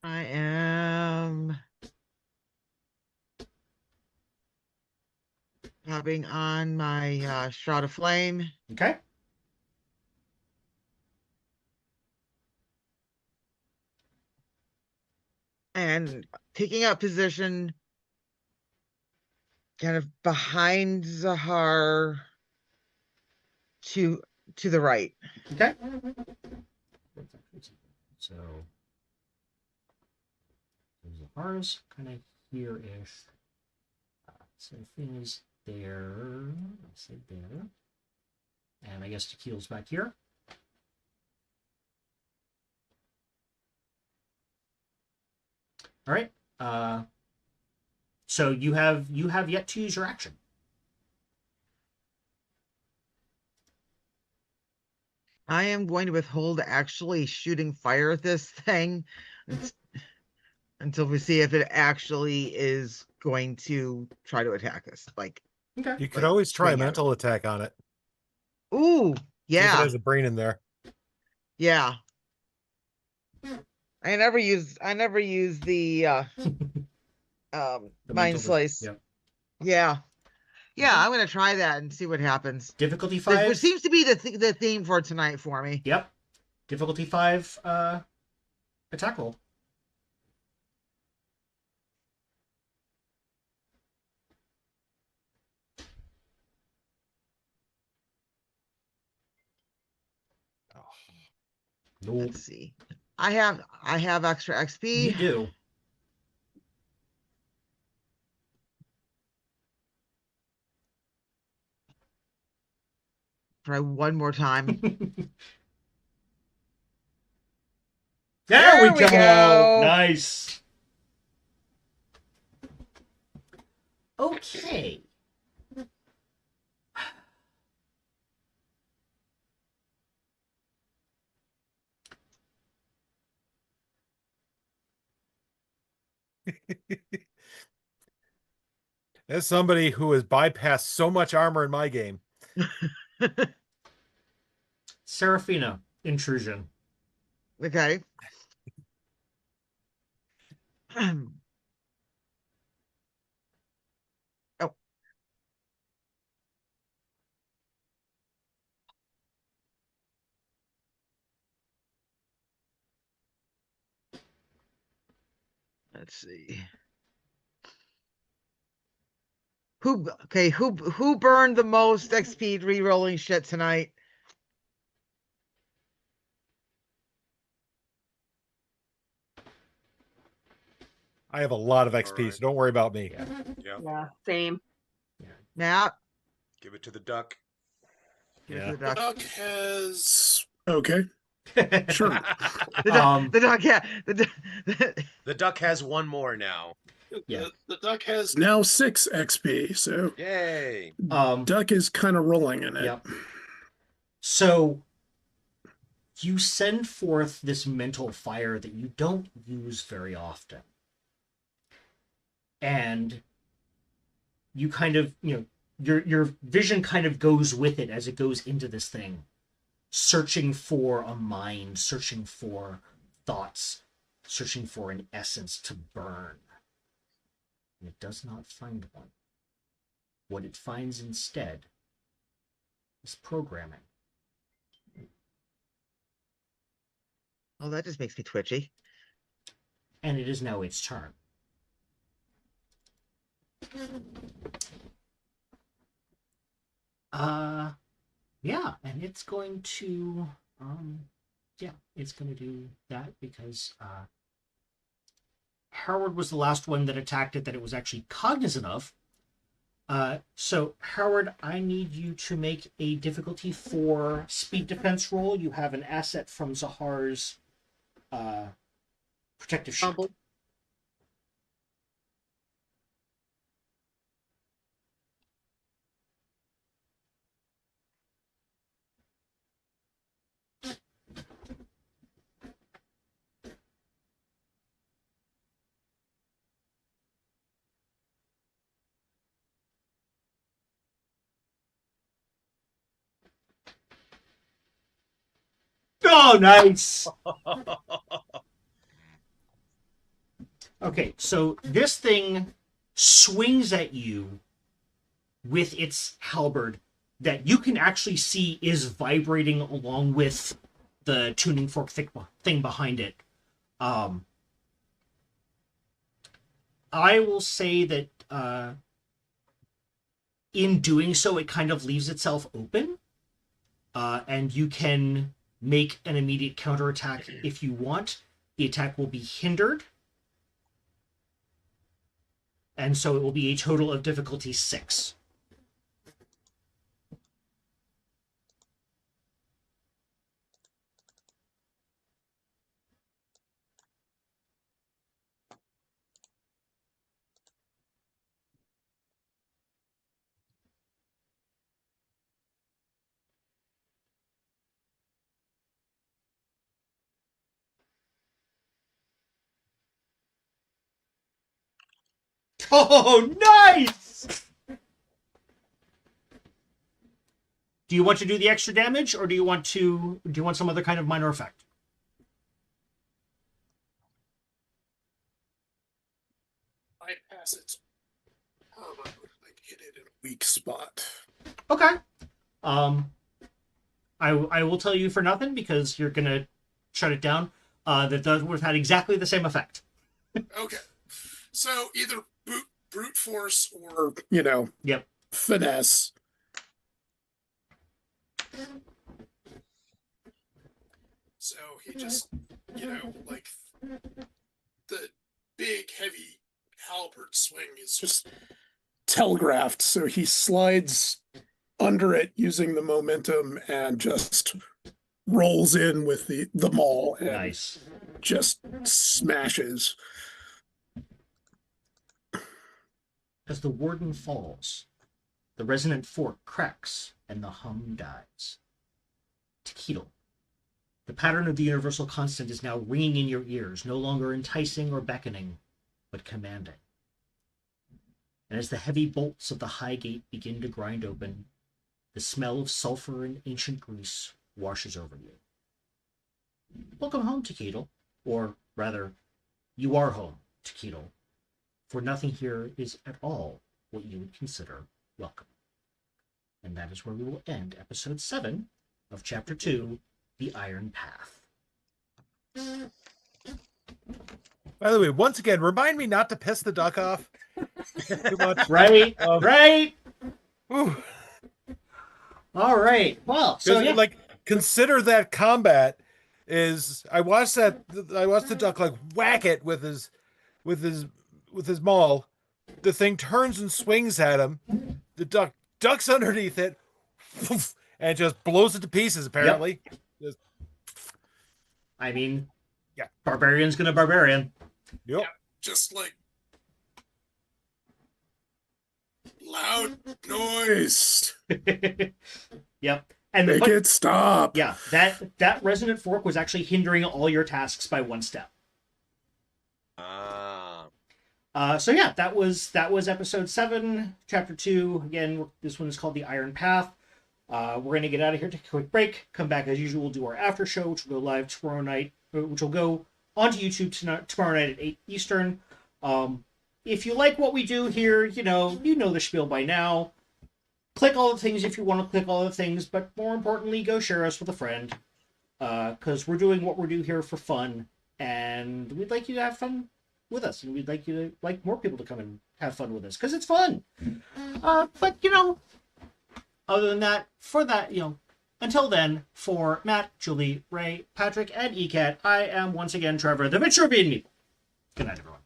I am popping on my Shroud of Flame. Okay. And taking up position kind of behind Zahar to the right. Okay. So Zahar's kind of here-ish. Seraphina's there. Let's say there. And I guess Tequila's back here. All right. So you have yet to use your action. I am going to withhold actually shooting fire at this thing until we see if it actually is going to try to attack us. Like, Okay. You could always try a swing at mental attack on it. ooh, See if it yeah, has a brain in there. yeah. I never use the The mind mental slice. Yep. Yeah. Yeah, I'm gonna try that and see what happens. Difficulty 5. Which seems to be the theme for tonight for me. Yep. Difficulty 5 attack roll. Nope. Let's see. I have extra XP. You do. Try one more time. There we go. go. Nice. Okay. As somebody who has bypassed so much armor in my game. Serafina, intrusion. Okay. Oh, let's see. Who burned the most XP re-rolling shit tonight? I have a lot of XP, right. so don't worry about me. Yep. Yeah, same. Matt? Give it to the duck. Give it Yeah. to the The duck. duck has. Okay, sure. The duck, yeah. The duck has one more now. Yeah. The duck has now 6 XP, so Yay! duck is kind of rolling in it. Yep. So you send forth this mental fire that you don't use very often. And you kind of, your vision kind of goes with it as it goes into this thing, searching for a mind, searching for thoughts, searching for an essence to burn. And it does not find one. What it finds instead is programming. Oh, that just makes me twitchy. And it is now its turn. Yeah, and it's going to, it's going to do that because Howard was the last one that attacked it that it was actually cognizant of. So, Howard, I need you to make a difficulty 4 speed defense roll. You have an asset from Zahar's protective shield. Bubble. Oh, nice! Okay, so this thing swings at you with its halberd that you can actually see is vibrating along with the tuning fork thing behind it. I will say that in doing so, it kind of leaves itself open, and you can make an immediate counterattack if you want. The attack will be hindered, and so it will be a total of difficulty 6. Oh, nice! Do you want to do the extra damage, or do you want some other kind of minor effect? I pass it. I would hit it in a weak spot. Okay. I will tell you for nothing because you're gonna shut it down. That would have had exactly the same effect. Okay, so either brute force or Yep. finesse. So he just, like the big heavy halberd swing is just telegraphed. So he slides under it using the momentum and just rolls in with the maul and Nice. just smashes. As the warden falls, the resonant fork cracks and the hum dies. Tequila. The pattern of the universal constant is now ringing in your ears, no longer enticing or beckoning. but commanding. And as the heavy bolts of the high gate begin to grind open, the smell of sulfur and ancient grease washes over you. Welcome home, Tequila, or rather, you are home, Tequila, for nothing here is at all what you would consider welcome. And that is where we will end episode 7 of chapter 2, The Iron Path. By the way, once again, remind me not to piss the duck off too much. Right, right. Ooh. All right. Well, so yeah. Like, consider that combat is. I watched the duck like whack it with his maul. The thing turns and swings at him. The duck ducks underneath it, and just blows it to pieces. Apparently. Yep. I mean, yeah, barbarian's gonna barbarian. Yep. Yeah, just like loud noise. Yep. And Make it stop. Yeah, that resonant fork was actually hindering all your tasks by 1 step. So yeah, that was episode 7, chapter 2. Again, this one is called The Iron Path. We're going to get out of here, take a quick break, come back as usual, we'll do our after show, which will go live tomorrow night, which will go onto YouTube tomorrow night at 8 Eastern. If you like what we do here, you know the spiel by now. Click all the things if you want to click all the things, but more importantly, go share us with a friend. Because we're doing what we do here for fun, and we'd like you to have fun with us, and we'd like you to like more people to come and have fun with us, because it's fun. But, other than that, until then, for Matt, Julie, Ray, Patrick, and ECAT, I am once again Trevor, the Vitruvian Meeple. Good night, everyone.